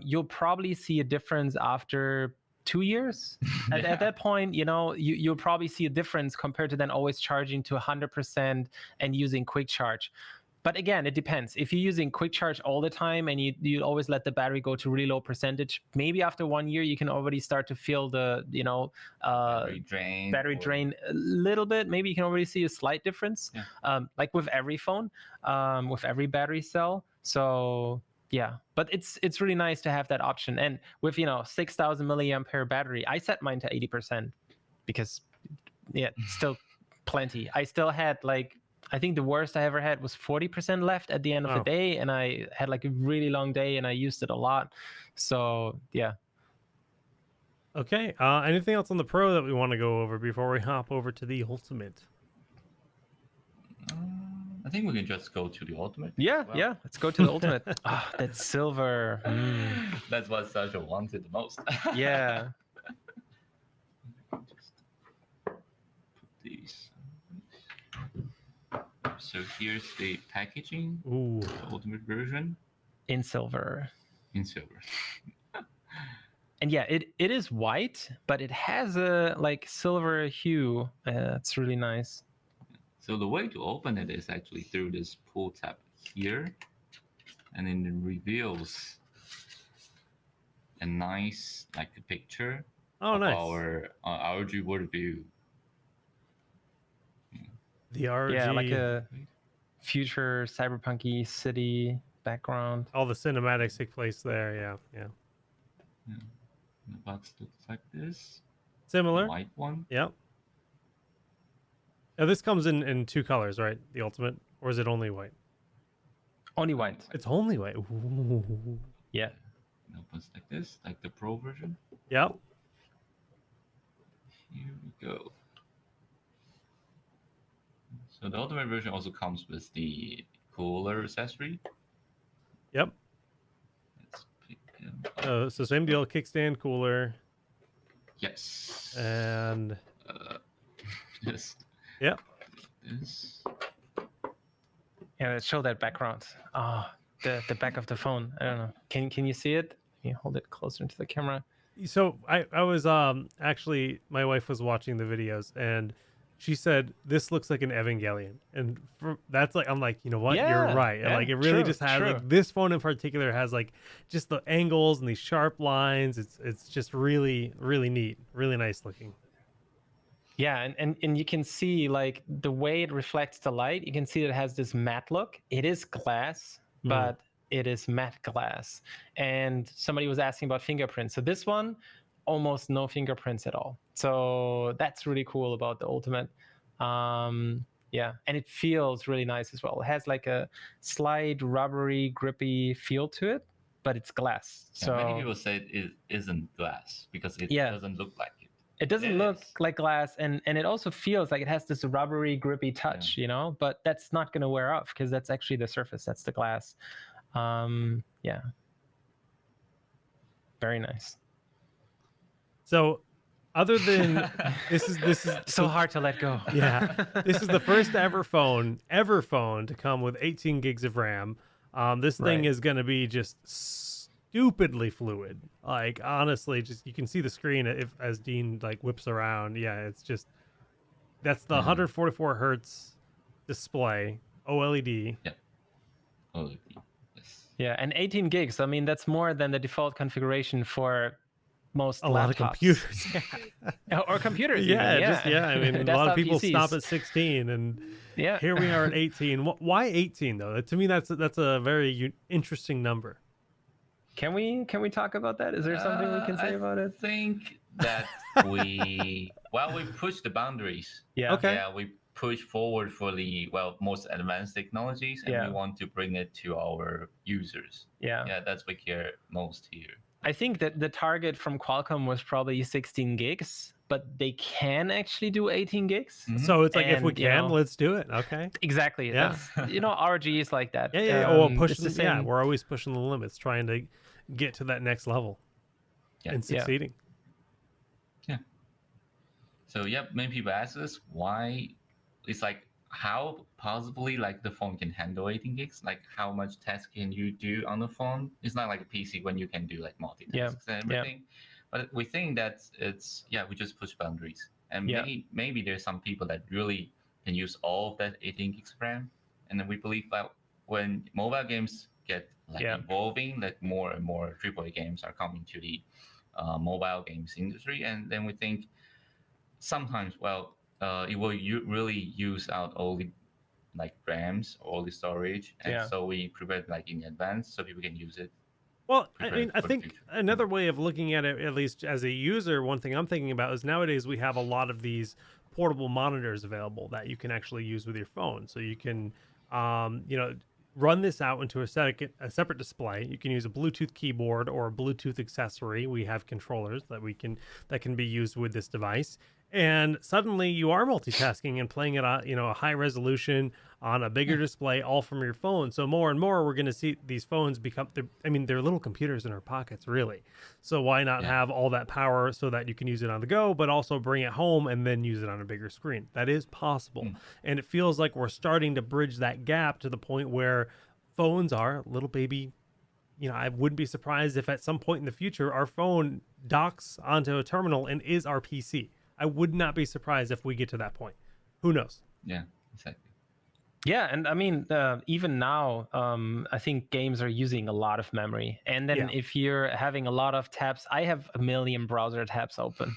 You'll probably see a difference after 2 years. At that point, you'll probably see a difference compared to then always charging to 100% and using quick charge. But again, it depends. If you're using quick charge all the time and you always let the battery go to really low percentage, maybe after 1 year you can already start to feel the battery drain a little bit. Maybe you can already see a slight difference, like with every phone, with every battery cell. So yeah, but it's really nice to have that option. And with 6,000 milliampere battery, I set mine to 80% because still plenty. I still had I think the worst I ever had was 40% left at the end of the day, and I had a really long day and I used it a lot. So yeah. Okay. Anything else on the Pro that we want to go over before we hop over to the Ultimate? I think we can just go to the Ultimate. Yeah. Let's go to the Ultimate. That silver. That's what Sasha wanted the most. Yeah. Just put these. So here's the packaging. Ooh. The Ultimate version. In silver. And yeah, it is white, but it has a silver hue. It's really nice. So the way to open it is actually through this pull tab here, and then it reveals a nice a picture of nice. our ROG worldview. The ROG. Yeah, like a future cyberpunky city background. All the cinematics take place there. Yeah. The box looks like this. Similar. The white one. Yep. Now this comes in two colors, right? The Ultimate, or is it only white? Only white. It's only white. Ooh. Yeah. It opens like this, like the Pro version. Yep. Here we go. So the Ultimate version also comes with the cooler accessory. Yep. Let's pick them up. So same deal, kickstand, cooler. Yes. And just yep. this. Yeah, let's show that background. The back of the phone. I don't know. Can you see it? Can you hold it closer into the camera? So I was actually, my wife was watching the videos and she said this looks like an Evangelion, and that's I'm like, you know what, you're right. Yeah, it really true, just has this phone in particular has just the angles and these sharp lines. It's just really neat, really nice looking. Yeah, and you can see the way it reflects the light. You can see that it has this matte look. It is glass, but it is matte glass. And somebody was asking about fingerprints. So this one, almost no fingerprints at all. So that's really cool about the Ultimate. Yeah, and it feels really nice as well. It has a slight rubbery, grippy feel to it, but it's glass. So many people say it isn't glass because it doesn't look like it. It doesn't look like glass, and it also feels like it has this rubbery, grippy touch, but that's not going to wear off because that's actually the surface. That's the glass. Yeah. Very nice. So other than this is so hard to let go. Yeah. This is the first ever phone to come with 18 gigs of RAM. This thing is going to be just stupidly fluid. Honestly, just you can see the screen as Dean whips around. Yeah, it's just that's the 144 hertz display OLED. Yeah. OLED. Yes. Yeah, and 18 gigs. I mean, that's more than the default configuration for most a lot of computers. Or computers. Yeah, even. I mean, a lot of people PCs. stop at 16, and here we are at 18. Why 18 though? To me, that's a very interesting number. Can we talk about that? Is there something we can say about it? I think that we push the boundaries. Yeah. Okay. Yeah, we push forward for the most advanced technologies, and we want to bring it to our users. Yeah, that's what we care most here. I think that the target from Qualcomm was probably 16 gigs, but they can actually do 18 gigs. Mm-hmm. So it's if we can, let's do it. Okay. Exactly. Yeah. That's, ROG is like that. Yeah. We're always pushing the limits, trying to get to that next level and succeeding. Yeah. So many people ask us why. It's how possibly the phone can handle 18 gigs. How much task can you do on the phone? It's not like a PC when you can do multitasks and everything. But we think that we just push boundaries. And maybe there's some people that really can use all of that 18 gigs of RAM. And then we believe when mobile games get like Yeah. evolving, like more and more AAA games are coming to the mobile games industry, and then we think sometimes, well, it will really use out all the like RAMs, all the storage, and Yeah. so we prepare it like in advance so people can use it. Well, I Prepare mean, I for the think future. another way of looking at it, at least as a user, one thing I'm thinking about is nowadays we have a lot of these portable monitors available that you can actually use with your phone. So you can, you know, run this out into a separate display. You can use a Bluetooth keyboard or a Bluetooth accessory. We have controllers that can be used with this device. And suddenly you are multitasking and playing it at, you know, a high resolution on a bigger display, all from your phone. So more and more, we're going to see these phones become, I mean, they're little computers in our pockets, really. So why not Yeah. have all that power so that you can use it on the go, but also bring it home and then use it on a bigger screen? That is possible. And it feels like we're starting to bridge that gap to the point where phones are little baby. You know, I wouldn't be surprised if at some point in the future, our phone docks onto a terminal and is our PC. I would not be surprised if we get to that point. Who knows? Yeah, exactly. Yeah, and I mean, even now, I think games are using a lot of memory. And then Yeah. if you're having a lot of tabs, I have a million browser tabs open.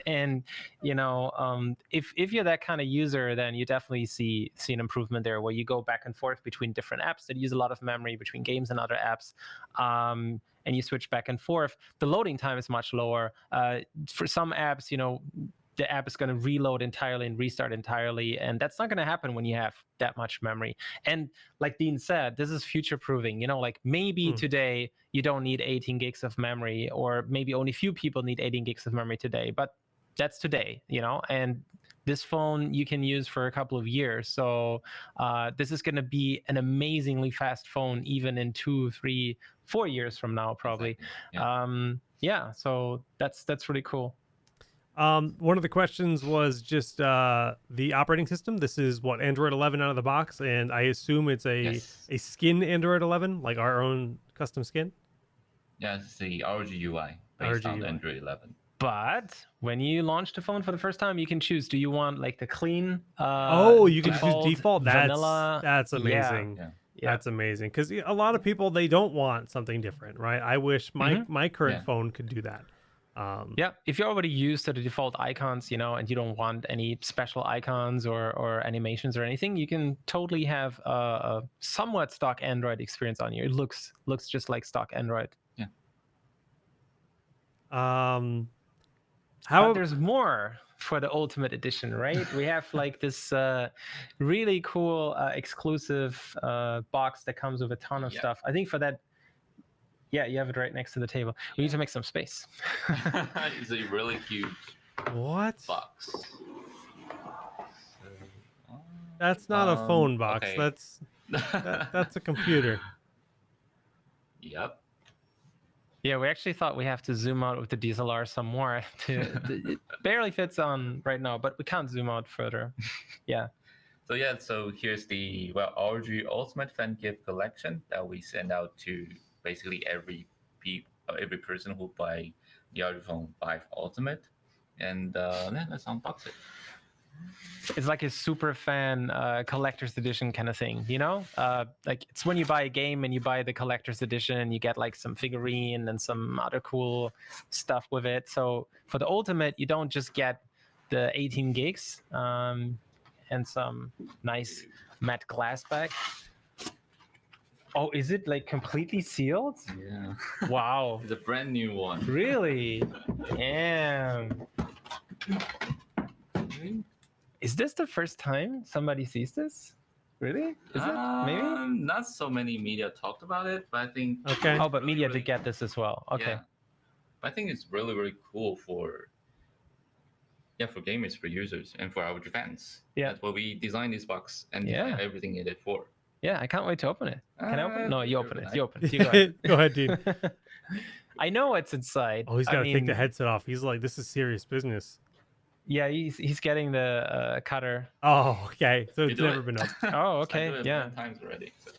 And you know, if you're that kind of user, then you definitely see an improvement there, where you go back and forth between different apps that use a lot of memory, between games and other apps. And you switch back and forth. The loading time is much lower. For some apps, you know, the app is going to reload entirely and restart entirely, and that's not going to happen when you have that much memory. And like Dean said, this is future proving. You know, like maybe today you don't need 18 gigs of memory, or maybe only few people need 18 gigs of memory today, but that's today, you know. And this phone you can use for a couple of years, so this is going to be an amazingly fast phone even in 2, 3, 4 years from now, probably. Exactly. Yeah, so that's really cool. One of the questions was just the operating system. This is what, Android 11 out of the box, and I assume it's a skin Android 11, like our own custom skin. Yeah, it's the ROG UI based ROG on UI. Android 11. But when you launch the phone for the first time, you can choose: do you want like the clean? You can choose default. vanilla. That's amazing. Yeah. That's amazing, because a lot of people, they don't want something different, right? I wish my current phone could do that. Yeah, if you're already used to the default icons, you know, and you don't want any special icons or animations or anything, you can totally have a somewhat stock Android experience on you. It looks just like stock Android. Yeah. But there's more for the Ultimate Edition, right? We have like this really cool exclusive box that comes with a ton of stuff. I think for that. Yeah, you have it right next to the table. We need to make some space. It's a really huge box. That's not a phone box. Okay. That's a computer. Yep. Yeah, we actually thought we have to zoom out with the DSLR some more. It barely fits on right now, but we can't zoom out further. Yeah. So here's the ROG Ultimate Fan Gift Collection that we send out to basically every person who buy the ROG Phone 5 Ultimate, and let's unbox it. It's like a super fan collector's edition kind of thing, you know? Like it's when you buy a game and you buy the collector's edition, you get like some figurine and some other cool stuff with it. So for the Ultimate, you don't just get the 18 gigs and some nice matte glass back. Oh, is it like completely sealed? Yeah. Wow. It's a brand new one. Really? Damn. Is this the first time somebody sees this? Really? Is it? Maybe? Not so many media talked about it, but I think... Okay. Oh, but media did get this as well. Okay. Yeah. I think it's really, really cool for gamers, for users, and for our fans. Yeah. That's why we designed this box and design everything in it for. Yeah, I can't wait to open it. Can I open it? No, you open it. You open it. You go ahead. Go ahead, Dean. I know what's inside. Oh, he's got to take the headset off. He's like, this is serious business. Yeah, he's getting the cutter. Oh, okay. So it's never been up. Oh, okay. I did it yeah. 10 times already. So.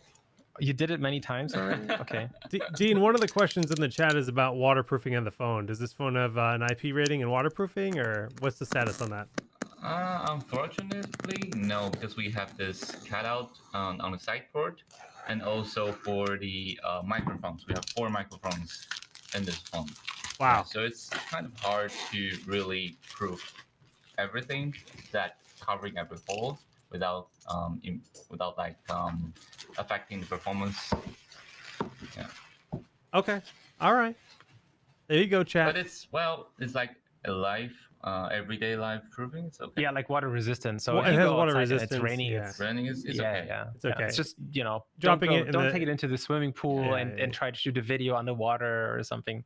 You did it many times already? Okay. Dean, one of the questions in the chat is about waterproofing on the phone. Does this phone have an IP rating and waterproofing, or what's the status on that? Unfortunately, no, because we have this cutout on the side port, and also for the microphones, we have 4 microphones in this phone. Yeah, Wow. so it's kind of hard to really prove everything that covering every hole without without like affecting the performance. Yeah, Okay. All right. There you go, but chat. it's like a live, everyday live proving. It's okay. Yeah, like water resistant. So Well, if it you has go water outside and resistance, it's raining, yeah. it's Running is yeah, okay. yeah, It's yeah. okay. It's just Dropping it in don't the- take it into the swimming pool Yeah, and yeah. try to shoot a video underwater or something.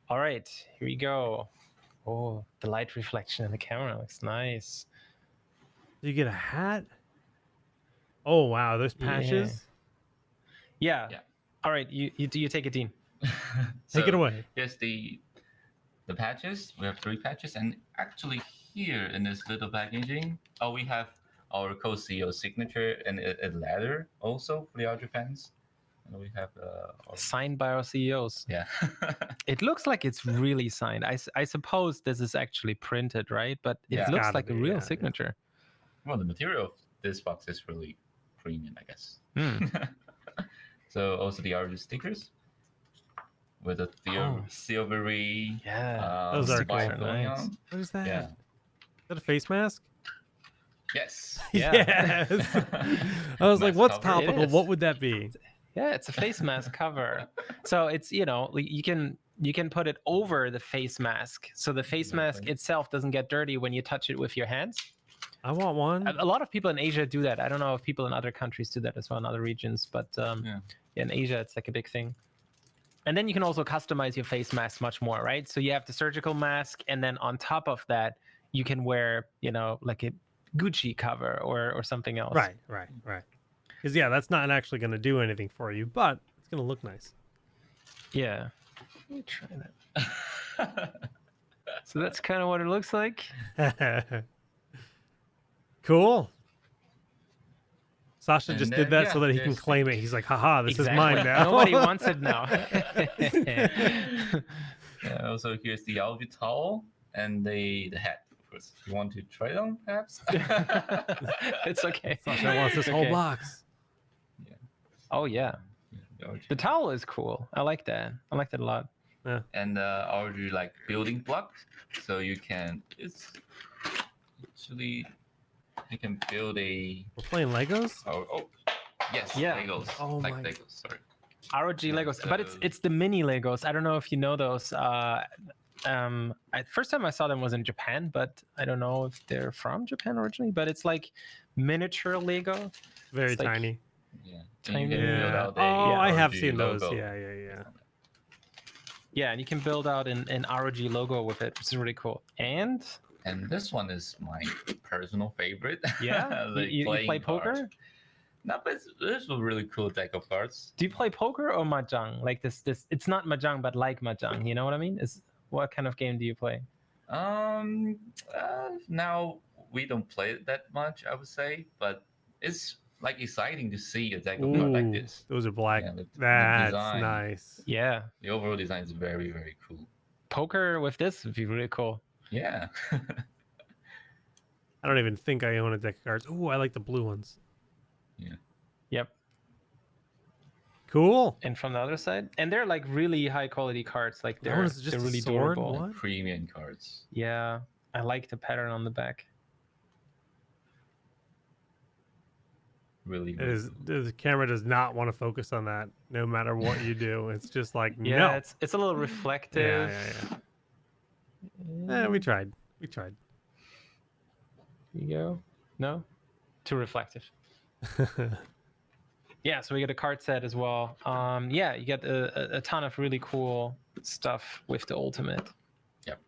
All right, here we go. Oh, the light reflection in the camera looks nice. Do you get a hat? Oh wow, there's patches. Yeah. Yeah. All right, you take it, Dean. Take it So, away. Here's the patches. We have 3 patches, and actually here in this little packaging, we have our co-CEO signature and a letter also for the ROG fans. And we have our, Signed by our CEOs. yeah. It looks like it's really signed. I suppose this is actually printed, right? But it Yeah. looks Gotta like a be, real yeah. signature. Well, the material of this box is really premium, I guess. Hmm. So also the ROG stickers with a Oh. silvery Yeah. Those are vibe cool. going Nice. on. What is that? Yeah. Is that a face mask? Yes. Yeah. Yes. I was like, Mask what's cover. It topical? is. What would that be? Yeah, it's a face mask cover. So it's like, you can put it over the face mask, so the face mask Exactly. itself doesn't get dirty when you touch it with your hands. I want one. A lot of people in Asia do that. I don't know if people in other countries do that as well, in other regions, but Yeah. in Asia it's like a big thing. And then you can also customize your face mask much more, right? So you have the surgical mask, and then on top of that, you can wear, like a Gucci cover or something else. Right. Because yeah, that's not actually going to do anything for you, but it's going to look nice. Yeah. Let me try that. So that's kind of what it looks like. Cool. Sasha And just then, did that yeah, so that he can there's claim it. He's like, haha, this Exactly. is mine now. Nobody wants it now. Yeah, also here's the ROG towel and the hat. Of course, you want to try it on, perhaps? It's okay. Sasha wants this whole Okay. box. Oh yeah, The ROG. the towel is cool. I like that. I like that a lot. And ROG like building block, so you can. It's actually you can build a. We're playing Legos? Yes, Yeah. Legos. Oh like my- Legos. Sorry. ROG Yeah, Legos, but so- it's the mini Legos. I don't know if you know those. First time I saw them was in Japan, but I don't know if they're from Japan originally. But it's like miniature Lego. Very It's like- tiny. Yeah. Tiny. And you can build Yeah. out Oh, a I have ROG seen those. logo. Yeah. Yeah, and you can build out an ROG logo with it, which is really cool. And And this one is my personal favorite. yeah, Like you playing play cards. poker. No, but this is a really cool deck of cards. Do you play poker or mahjong? Like this, it's not mahjong, but like mahjong. You know what I mean? What kind of game do you play? Now we don't play it that much, I would say, but it's like exciting to see a deck of cards like Ooh, this. those are black. Yeah, the That's design. nice. Yeah, The overall design is very, very cool. poker with this would be really cool. Yeah. I don't even think I own a deck of cards. Ooh, I like the blue ones. Yep. Cool. And from the other side, and they're like really high quality cards. Like That they're one's just they're a really sword? durable. What? Premium cards. Yeah, I like the pattern on the back. Really, It really is, cool. the camera does not want to focus on that no matter what you do. It's just like, Yeah, no. it's a little reflective. Yeah, we tried. Here you go. No, too reflective. Yeah, so we get a card set as well. Yeah, you get a ton of really cool stuff with the Ultimate. Yep.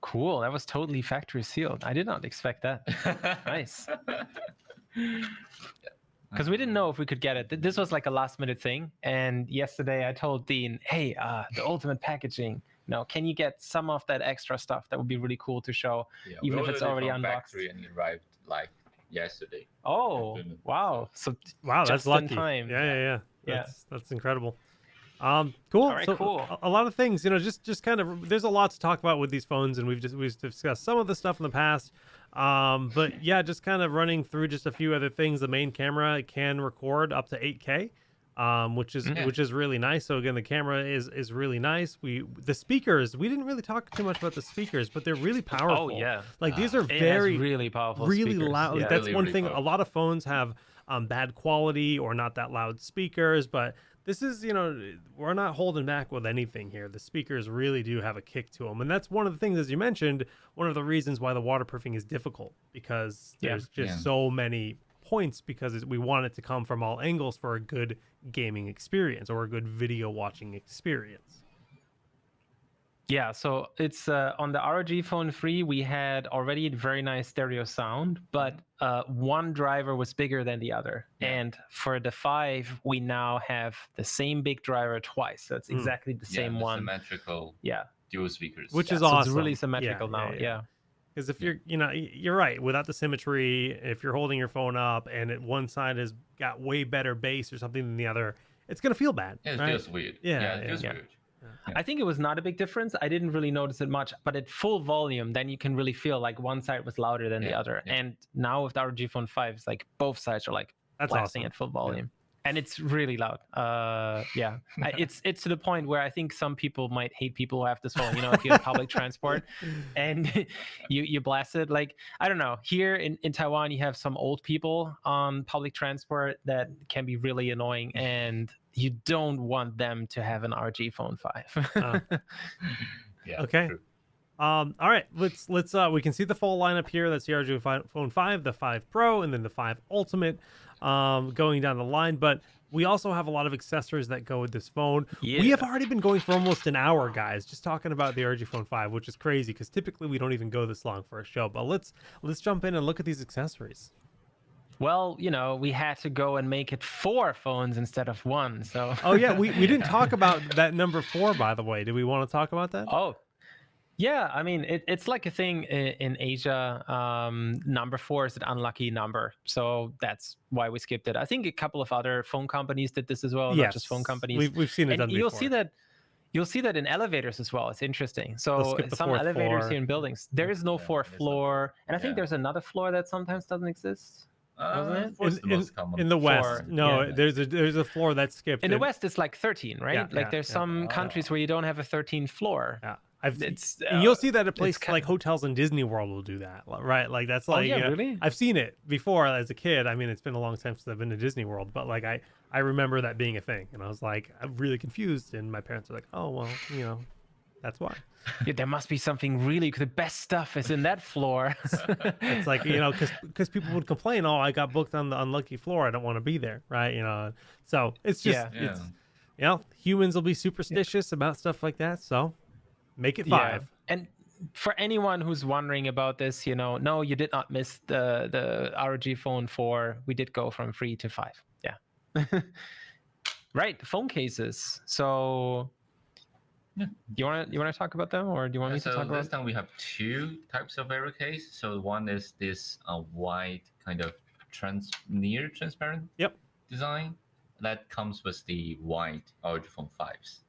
Cool. That was totally factory sealed. I did not expect that. Nice. Because we didn't know if we could get it. This was like a last minute thing. And yesterday I told Dean, hey, the Ultimate packaging. Can you get some of that extra stuff? That would be really cool to show. Yeah, Even we if it's ordered it already from unboxed. factory and it arrived like yesterday. Oh, Goodness. wow. So Wow, that's Just in lucky. time. Yeah. Yeah. That's incredible. Cool. All right, So, cool. A lot of things, just kind of. There's a lot to talk about with these phones, and we've discussed some of the stuff in the past. But yeah, just kind of running through just a few other things. The main camera can record up to 8K, which is really nice. So again, the camera is really nice. The speakers, we didn't really talk too much about the speakers, but they're really powerful. Oh yeah, like these are it has very really powerful, really speakers. loud. Yeah. That's Really, one really thing. A powerful. lot of phones have bad quality or not that loud speakers, but this is, we're not holding back with anything here. The speakers really do have a kick to them, and that's one of the things, as you mentioned, one of the reasons why the waterproofing is difficult, because there's just so many points, because we want it to come from all angles for a good gaming experience or a good video watching experience. Yeah, so it's on the ROG Phone 3, we had already very nice stereo sound, but one driver was bigger than the other. Yeah. And for the 5, we now have the same big driver twice. So it's exactly the same one. Symmetrical Yeah. dual speakers. Which is so awesome. It's really symmetrical now. Yeah. Yeah. Because if you're right, without the symmetry, if you're holding your phone up and one side has got way better bass or something than the other, it's gonna feel bad. Yeah, it right? feels weird. Yeah, it feels yeah. weird. I think it was not a big difference. I didn't really notice it much, but at full volume, then you can really feel like one side was louder than the other. Yeah. And now with the ROG Phone 5, it's like both sides are like That's blasting awesome. at full volume. And it's really loud. It's to the point where I think some people might hate people who have this phone. If you're in public transport and you blast it, like, I don't know. Here in Taiwan, you have some old people on public transport that can be really annoying, and you don't want them to have an ROG Phone 5. Yeah. Okay. True. All right, let's we can see the full lineup here. That's the ROG Phone 5, the 5 Pro, and then the 5 Ultimate, going down the line. But we also have a lot of accessories that go with this phone. We have already been going for almost an hour, guys, just talking about the ROG Phone 5, which is crazy because typically we don't even go this long for a show. But let's jump in and look at these accessories. Well, we had to go and make it 4 phones instead of 1. So. Oh yeah, we didn't talk about that number 4, by the way. Do we want to talk about that? Oh. Yeah, I mean, it's like a thing in Asia. Number 4 is an unlucky number, so that's why we skipped it. I think a couple of other phone companies did this as well, not just phone companies. We've seen it and done you'll before. You'll see that in elevators as well. It's interesting. So skip the some 4th elevators floor. here in buildings, there is no 4th there's floor, and I think yeah. there's another floor that sometimes doesn't exist. Wasn't it? Four's the most common. In the West, 4, no, yeah. there's a floor that's skipped. In the West, it's like 13, right? Yeah, Like there's some countries where you don't have a 13th floor. Yeah. And you'll see that at places kind like hotels in Disney World will do that, right? Like that's Oh like, yeah, really? I've seen it before as a kid. I mean, it's been a long time since I've been to Disney World, but like I remember that being a thing, and I was like, I'm really confused, and my parents were like, oh well, that's why. Yeah, there must be something really. The best stuff is in that floor. It's like because people would complain, oh, I got booked on the unlucky floor, I don't want to be there, right? So it's just humans will be superstitious about stuff like that, so make it 5. And for anyone who's wondering about this, no, you did not miss the ROG Phone 4. We did go from 3 to 5. Yeah. Right, the phone cases. So you want to talk about them, or do you want me to talk So about this time we have 2 types of Aero case. So one is this white kind of near transparent design that comes with the white ROG Phone 5s.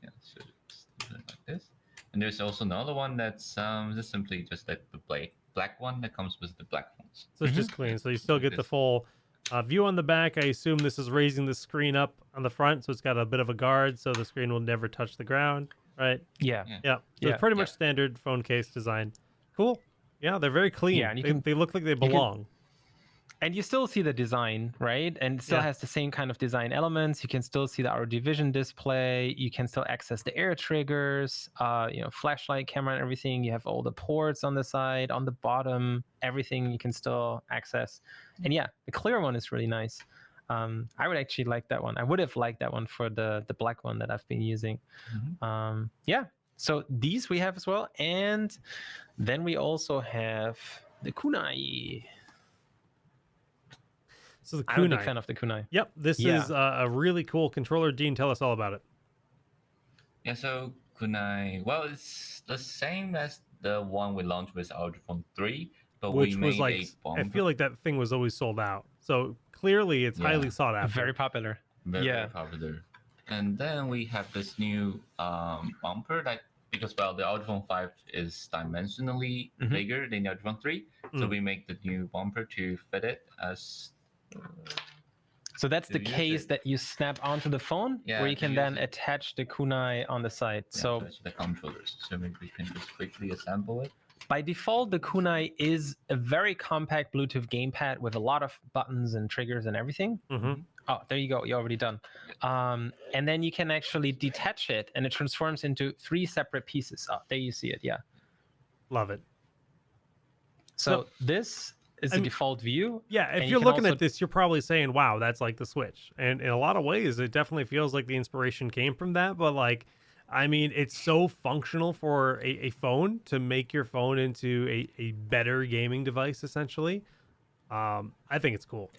Yeah, so just like this. And there's also another one that's just simply just like the black one that comes with the black phones. So it's just clean. So you still get the full view on the back. I assume this is raising the screen up on the front, so it's got a bit of a guard, so the screen will never touch the ground, right? Yeah. So it's pretty much standard phone case design. Cool. Yeah, they're very clean. Yeah, and they look like they belong. And you still see the design, right? And it still has the same kind of design elements. You can still see the ROG Vision display. You can still access the air triggers, flashlight, camera, and everything. You have all the ports on the side, on the bottom, everything you can still access. And yeah, the clear one is really nice. I would actually like that one. I would have liked that one for the black one that I've been using. So these we have as well. And then we also have the kunai. So the kunai. I'm a big fan of the kunai. Yep, this is a really cool controller. Dean, tell us all about it. Yeah, so kunai, well, it's the same as the one we launched with ROG Phone 3, but Which we was made like, a bump. I feel like that thing was always sold out. So clearly it's highly sought after. Very popular. Very popular. And then we have this new bumper that because well, the ROG Phone 5 is dimensionally Mhm. bigger than the ROG Phone 3, so Mm. we make the new bumper to fit it as. So that's To the use case it. that you snap onto the phone, Yeah, where you to can use then it. attach the kunai on the side. Yeah, So to the controllers. So maybe we can just quickly assemble it. by default, the kunai is a very compact Bluetooth gamepad with a lot of buttons and triggers and everything. Hmm. Oh, there you go. You're already done. And then you can actually detach it, and it transforms into 3 separate pieces. Oh, there you see it. Yeah. Love it. So this is the I'm- default view. Yeah, if And you you're can looking also- at this, you're probably saying, "Wow, that's like the Switch." And in a lot of ways, it definitely feels like the inspiration came from that. But like, I mean, it's so functional for a phone to make your phone into a better gaming device, essentially. I think it's cool.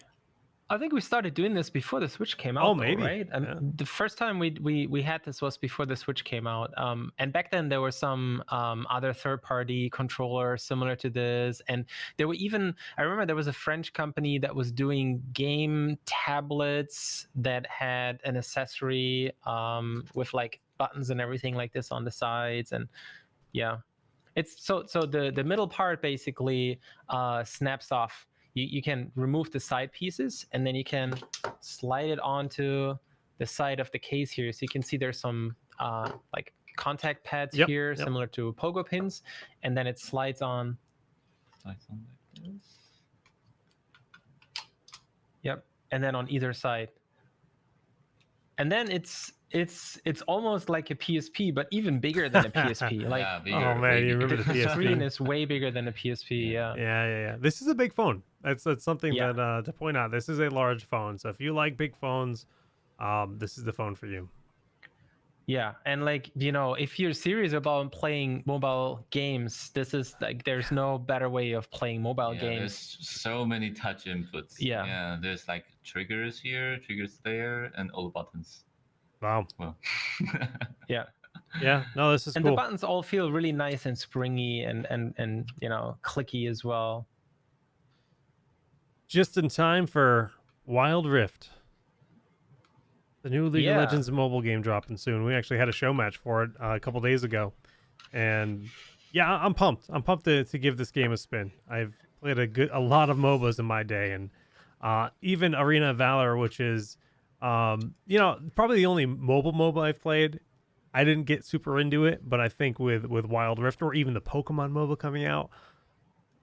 I think we started doing this before the Switch came out. Oh, though, maybe. right? Yeah. The first time we had this was before the Switch came out. And back then there were some other third-party controllers similar to this, and there were even, I remember there was a French company that was doing game tablets that had an accessory with like buttons and everything like this on the sides, and yeah, it's so the middle part basically snaps off. You can remove the side pieces, and then you can slide it onto the side of the case here. So you can see there's some like contact pads Yep, here, yep. similar to pogo pins, and then it slides on. Like something like this. Yep, and then on either side. And then it's almost like a PSP, but even bigger than a PSP. Like Yeah, bigger, oh man, way you bigger. remember the the screen PSP? is way bigger than a PSP. Yeah. Yeah. This is a big phone. That's something Yeah. that to point out. This is a large phone. So if you like big phones, this is the phone for you. Yeah, and like, if you're serious about playing mobile games, this is like, there's no better way of playing mobile Yeah, games. there's so many touch inputs. Yeah. Yeah, there's like triggers here, triggers there, and all buttons. Wow. Well. Yeah, Yeah. No, this is and cool. the buttons all feel really nice and springy and clicky as well. Just in time for Wild Rift. The new League of Yeah. Legends mobile game dropping soon. We actually had a show match for it a couple days ago. And yeah, I'm pumped. I'm pumped to give this game a spin. I've played a lot of MOBAs in my day, and even Arena of Valor, which is probably the only mobile MOBA I've played. I didn't get super into it, but I think with Wild Rift or even the Pokemon MOBA coming out,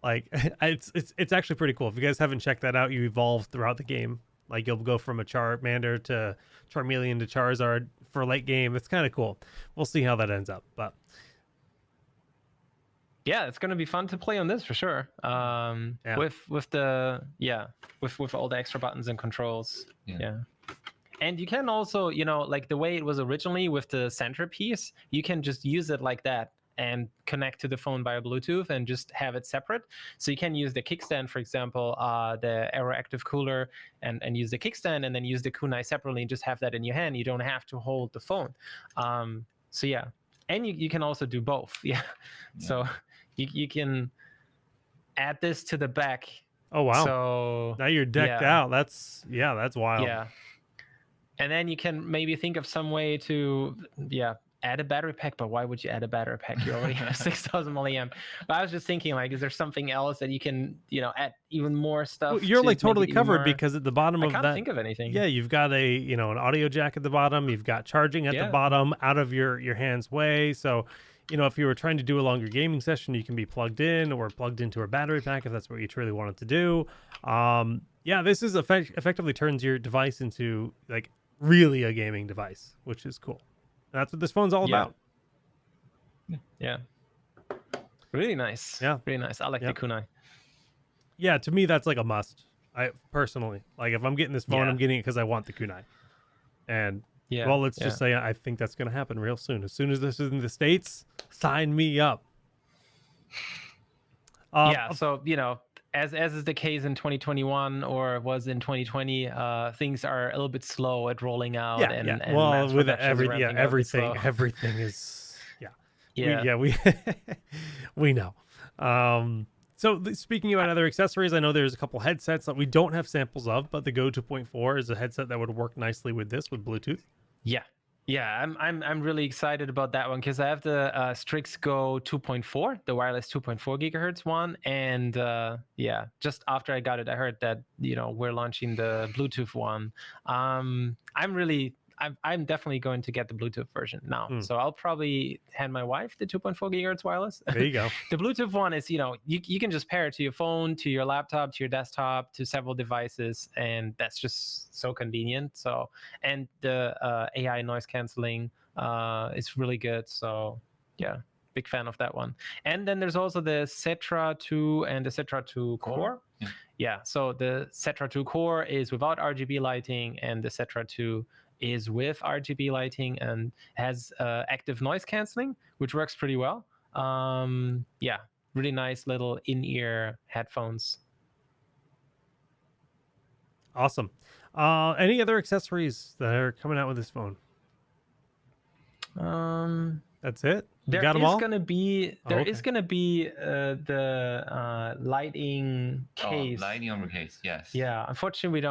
like it's actually pretty cool. If you guys haven't checked that out, you evolve throughout the game. Like you'll go from a Charmander to Charmeleon to Charizard for late game. It's kind of cool. We'll see how that ends up. But Yeah, it's gonna be fun to play on this for sure. Yeah. With the with all the extra buttons and controls. Yeah. And you can also, like the way it was originally with the centerpiece, you can just use it like that and connect to the phone via Bluetooth and just have it separate. So you can use the kickstand, for example, the Aero Active Cooler, and use the kickstand, and then use the kunai separately and just have that in your hand. You don't have to hold the phone. So yeah, and you can also do both. Yeah. So you can add this to the back. oh wow, So now you're decked yeah. out. That's wild. Yeah. And then you can maybe think of some way to, add a battery pack. But why would you add a battery pack? You already have 6,000 milliamp. But I was just thinking, like, is there something else that you can, add even more stuff? Well, you're to like make totally it even covered more- because at the bottom I of can't that, think of anything. yeah, you've got an audio jack at the bottom. You've got charging at the Yeah. bottom, out of your hand's way. So, if you were trying to do a longer gaming session, you can be plugged in or plugged into a battery pack if that's what you truly wanted to do. This is effectively turns your device into like really a gaming device, which is cool. That's what this phone's all Yeah. about. Yeah. Really nice. Yeah. Really nice. I like Yep. the kunai. Yeah, to me that's like a must. I personally, like, if I'm getting this phone, Yeah. I'm getting it because I want the kunai. And Yeah. well, let's just say I think that's going to happen real soon. As soon as this is in the States, sign me up. So as is the case in 2021 or was in 2020, things are a little bit slow at rolling out. Yeah, and, yeah. and Well, mass with production is ramping up. It's slow. everything is Yeah. we we know. Speaking about other accessories, I know there's a couple headsets that we don't have samples of, but the Go 2.4 is a headset that would work nicely with this with Bluetooth. Yeah. Yeah, I'm really excited about that one because I have the Strix Go 2.4, the wireless 2.4 gigahertz one, and yeah, just after I got it, I heard that we're launching the Bluetooth one. I'm definitely going to get the Bluetooth version now. So I'll probably hand my wife the 2.4 gigahertz wireless. There you go. The Bluetooth one is, you can just pair it to your phone, to your laptop, to your desktop, to several devices, and that's just so convenient. So, and the AI noise canceling is really good. So, yeah, big fan of that one. And then there's also the Cetra 2 and the Cetra 2 Core. Yeah, so the Cetra 2 Core is without RGB lighting, and the Cetra 2 is with RGB lighting and has active noise canceling, which works pretty well. Yeah, really nice little in-ear headphones. Awesome. Any other accessories that are coming out with this phone? That's it. There got them all? is gonna be the lighting case. Lighting on the case, yes. Yeah, unfortunately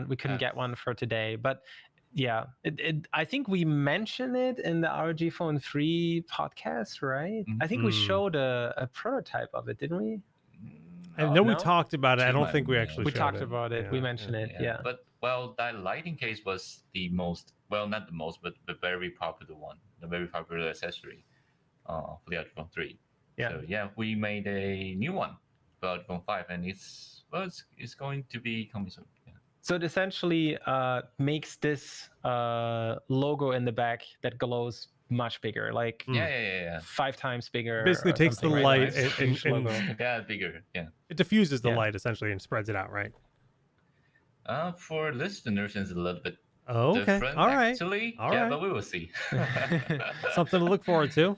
we couldn't get one for today, but yeah, I think we mentioned it in the ROG Phone 3 podcast, right? I think we showed a prototype of it, didn't we? I know we talked about it. I don't think we actually we showed talked it. about it. We mentioned it. Yeah. But well, that lighting case was the most, well, not the most, but the very popular one, the very popular accessory for the iPhone 3. Yeah. So yeah, we made a new one for iPhone 5, and it's going to be coming soon. Yeah. So it essentially makes this logo in the back that glows much bigger, like 5 times bigger. Basically takes the light and yeah, bigger. Yeah. It diffuses the light essentially and spreads it out, right? For listeners, it's a little bit okay. different, All right. actually. All yeah, right. but we will see. Something to look forward to.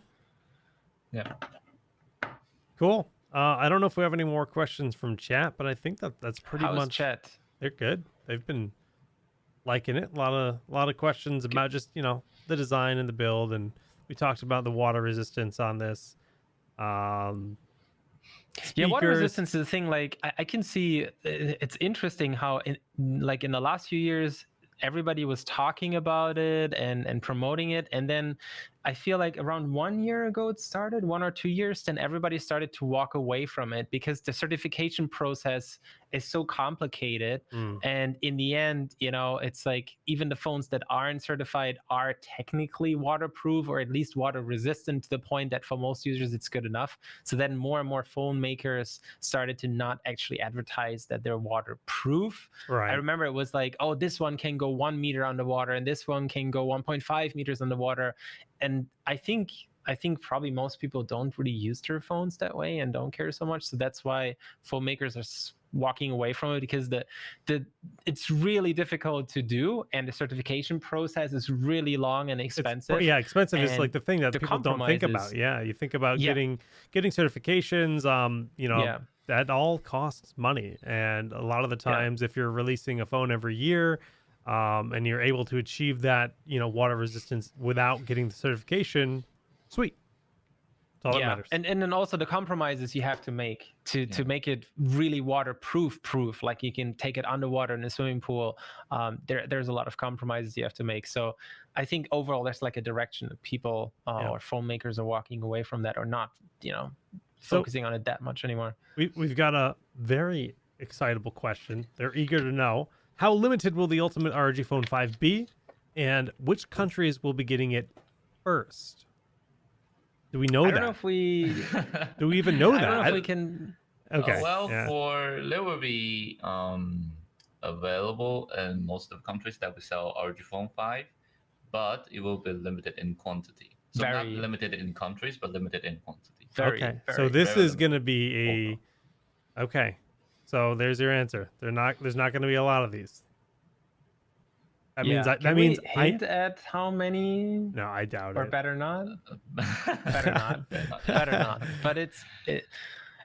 Yeah. Cool. I don't know if we have any more questions from chat, but I think that's pretty How's much chat. They're good. They've been liking it. A lot of questions about just the design and the build, and we talked about the water resistance on this. Yeah, water resistance is the thing. Like I can see it's interesting how in the last few years everybody was talking about it and promoting it, and then I feel like around 1 year ago it started, 1 or 2 years, then everybody started to walk away from it because the certification process is so complicated. And in the end, it's like even the phones that aren't certified are technically waterproof or at least water resistant to the point that for most users it's good enough. So then more and more phone makers started to not actually advertise that they're waterproof. Right. I remember it was like, oh, this one can go 1 meter underwater and this one can go 1.5 meters underwater. And I think probably most people don't really use their phones that way and don't care so much. So that's why phone makers are walking away from it, because it's really difficult to do, and the certification process is really long and expensive. Expensive is like the thing that people don't think about. Yeah, you think about getting certifications. That all costs money, and a lot of the times, if you're releasing a phone every year, and you're able to achieve that, water resistance without getting the certification, sweet. That's all that matters. And then also the compromises you have to make to make it really waterproof, like you can take it underwater in a swimming pool. There's a lot of compromises you have to make. So I think overall there's like a direction that people or phone makers are walking away from that, or not, focusing on it that much anymore. We've got a very excitable question. They're eager to know, how limited will the ultimate ROG Phone 5 be, and which countries will be getting it first? Do we know that? I don't know if we... Do we even know that? I don't know if we can... Okay. There will be available in most of the countries that we sell ROG Phone 5, but it will be limited in quantity. So not limited in countries, but limited in quantity. So this is going to be a... Okay. So there's your answer. There's not going to be a lot of these. That means hint at how many? No, I doubt it. Or better not. Better not. But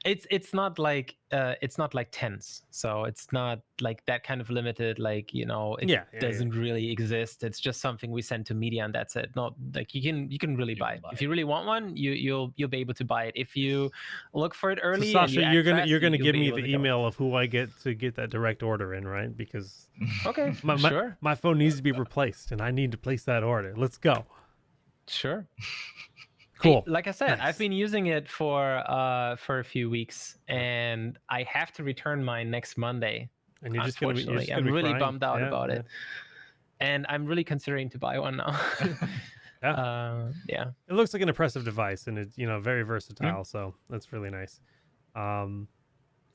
It's not like tens, so it's not like that kind of limited, like, you know, it Yeah, doesn't really exist. It's just something we send to media and that's it. Not like you can really You buy can it. buy If you it. really want one, you'll be able to buy it. If you look for it So early and you Sasha, act fast, you're gonna you'll give be me able the to go. email of who I get to get that direct order in, right? Because Okay, my sure. my phone needs to be replaced, and I need to place that order. Let's go. Sure. Cool. Hey, like I said, I've Nice. been using it for a few weeks, and I have to return mine next Monday. And you're just gonna be Unfortunately, I'm be really crying. bummed out Yeah, about yeah. it, and I'm really considering to buy one now. Yeah. Yeah. It looks like an impressive device, and it's very Hmm. versatile. So that's really nice. Um,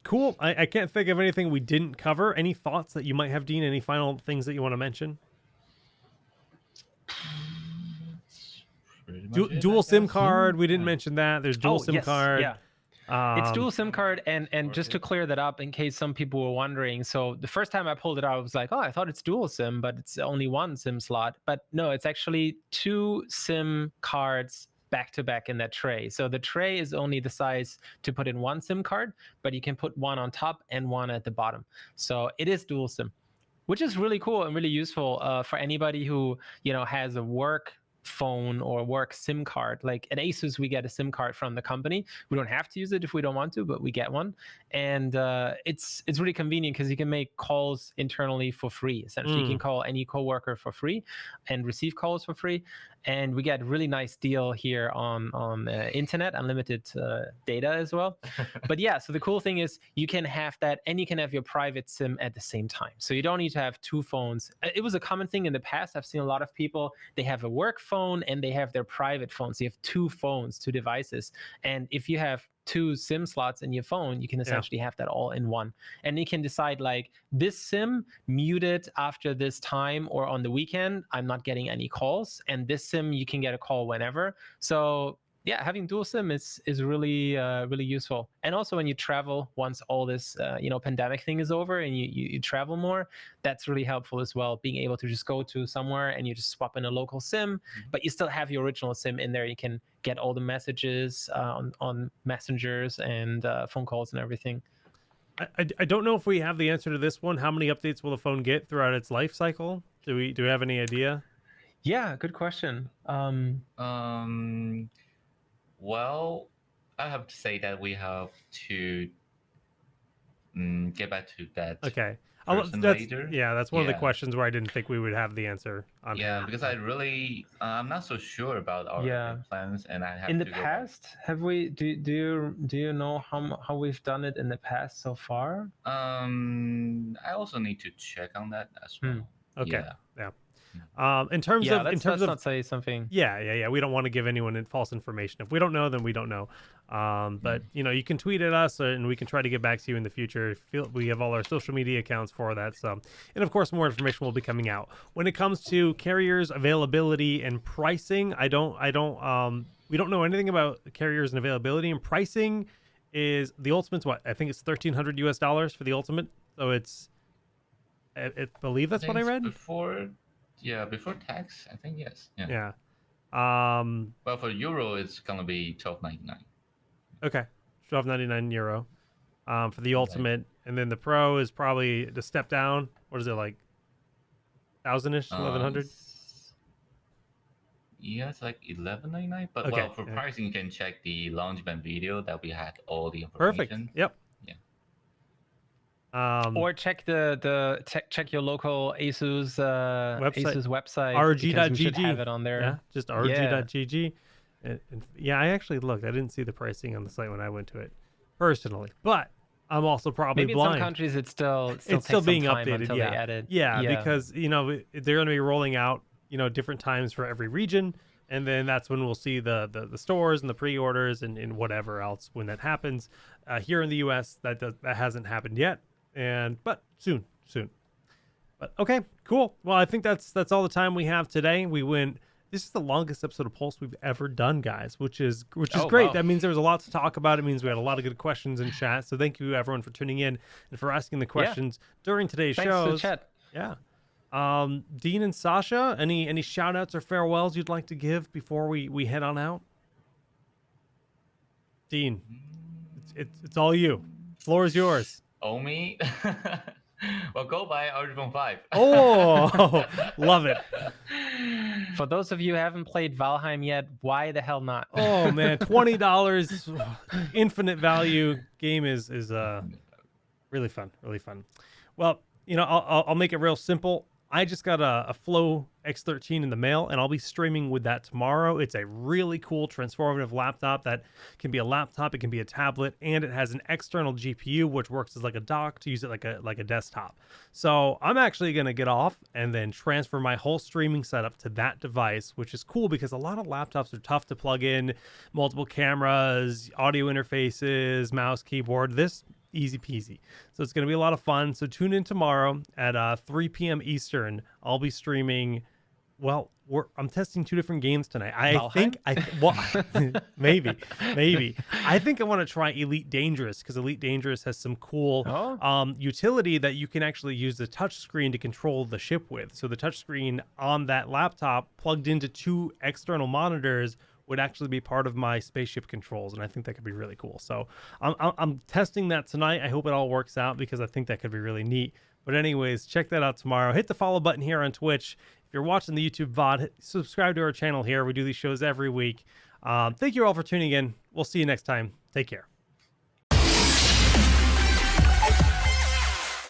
cool. I can't think of anything we didn't cover. Any thoughts that you might have, Dean? Any final things that you want to mention? Pretty much it, I Dual SIM guess. card. We didn't Yeah. mention that. There's dual Oh SIM yes, card. yeah. It's dual SIM card, and Or just to it- clear that up, in case some people were wondering. So the first time I pulled it out, I was like, oh, I thought it's dual SIM, but it's only one SIM slot. But no, it's actually two SIM cards back to back in that tray. So the tray is only the size to put in one SIM card, but you can put one on top and one at the bottom. So it is dual SIM, which is really cool and really useful for anybody who has a work phone or work SIM card. Like at Asus, we get a SIM card from the company. We don't have to use it if we don't want to, but we get one, and it's really convenient because you can make calls internally for free. Essentially, you can call any coworker for free and receive calls for free. And we get a really nice deal here on internet, unlimited data as well. But yeah, so the cool thing is you can have that, and you can have your private SIM at the same time. So you don't need to have two phones. It was a common thing in the past. I've seen a lot of people, they have a work phone and they have their private phone. So you have two phones, two devices. And if you have two SIM slots in your phone, you can essentially have that all in one. And you can decide, like, this SIM muted after this time or on the weekend, I'm not getting any calls. And this SIM, you can get a call whenever. So yeah, having dual SIM is really really useful. And also when you travel, once all this pandemic thing is over and you travel more, that's really helpful as well. Being able to just go to somewhere and you just swap in a local SIM, but you still have your original SIM in there. You can get all the messages on messengers and phone calls and everything. I don't know if we have the answer to this one. How many updates will the phone get throughout its life cycle? Do we have any idea? Yeah, good question. Well, I have to say that we have to get back to that. Okay. Person That's, later. yeah, that's one of the Yeah. questions where I didn't think we would have the answer on Yeah, hand. because I'm not so sure about our Yeah. plans, and I have In to the go back. past, have we? Do you know how we've done it in the past so far? I also need to check on that as well. Okay. Yeah. In terms Yeah, of let's not say something. yeah, we don't want to give anyone false information. If we don't know, then we don't know. But you can tweet at us, and we can try to get back to you in the future. We have all our social media accounts for that. So, and of course, more information will be coming out when it comes to carriers availability and pricing. We don't know anything about carriers and availability and pricing. Is the Ultimate's what? I think it's $1,300 for the Ultimate. So I believe that's what I read. Before tax, I think yes. Yeah. Yeah. Well, for Euro, it's gonna be €12.99. Okay, €12.99 for the Ultimate, and then the Pro is probably the step down. What is it, like 1,000-ish, 1,100? Yeah, it's like $11.99. But Okay, well, for yeah. pricing, you can check the launch event video that we had all the Perfect. information. Yep. Yeah. Or check check your local Asus Asus website. because we should ROG.gg. have it on there. Yeah, just ROG.gg. And yeah, I actually looked. I didn't see the pricing on the site when I went to it personally, but I'm also probably Maybe blind. in some countries it's still It's still takes being some time updated. until Yeah. they add it. Yeah, because they're going to be rolling out different times for every region, and then that's when we'll see the stores and the pre-orders and whatever else when that happens. Here in the U.S., that hasn't happened yet, but soon. But okay, cool. Well, I think that's all the time we have today. This is the longest episode of Pulse we've ever done, guys, which is great. Wow. That means there was a lot to talk about. It means we had a lot of good questions in chat. So thank you everyone for tuning in and for asking the questions during today's Thanks shows. to the chat. Yeah. Dean and Sasha, any shout outs or farewells you'd like to give before we head on out? Dean, it's all you. Floor is yours. Oh, me? Well, go buy ROG Phone 5. Oh, love it. For those of you who haven't played Valheim yet, why the hell not? Oh man, $20, infinite value. Game is really fun, really fun. Well, I'll make it real simple. I just got a Flow X13 in the mail, and I'll be streaming with that tomorrow. It's a really cool transformative laptop that can be a laptop, it can be a tablet, and it has an external GPU, which works as like a dock to use it like a desktop. So I'm actually going to get off and then transfer my whole streaming setup to that device, which is cool because a lot of laptops are tough to plug in, multiple cameras, audio interfaces, mouse, keyboard. This easy peasy. So it's going to be a lot of fun. So tune in tomorrow at 3 p.m. Eastern. I'll be streaming. Well, I'm testing 2 different games tonight. Maybe. I think I want to try Elite Dangerous because Elite Dangerous has some cool utility that you can actually use the touch screen to control the ship with. So the touch screen on that laptop plugged into 2 external monitors would actually be part of my spaceship controls, and I think that could be really cool. So I'm testing that tonight. I hope it all works out because I think that could be really neat. But anyways, check that out tomorrow. Hit the follow button here on Twitch. If you're watching the YouTube VOD, subscribe to our channel here. We do these shows every week. Thank you all for tuning in. We'll see you next time. Take care.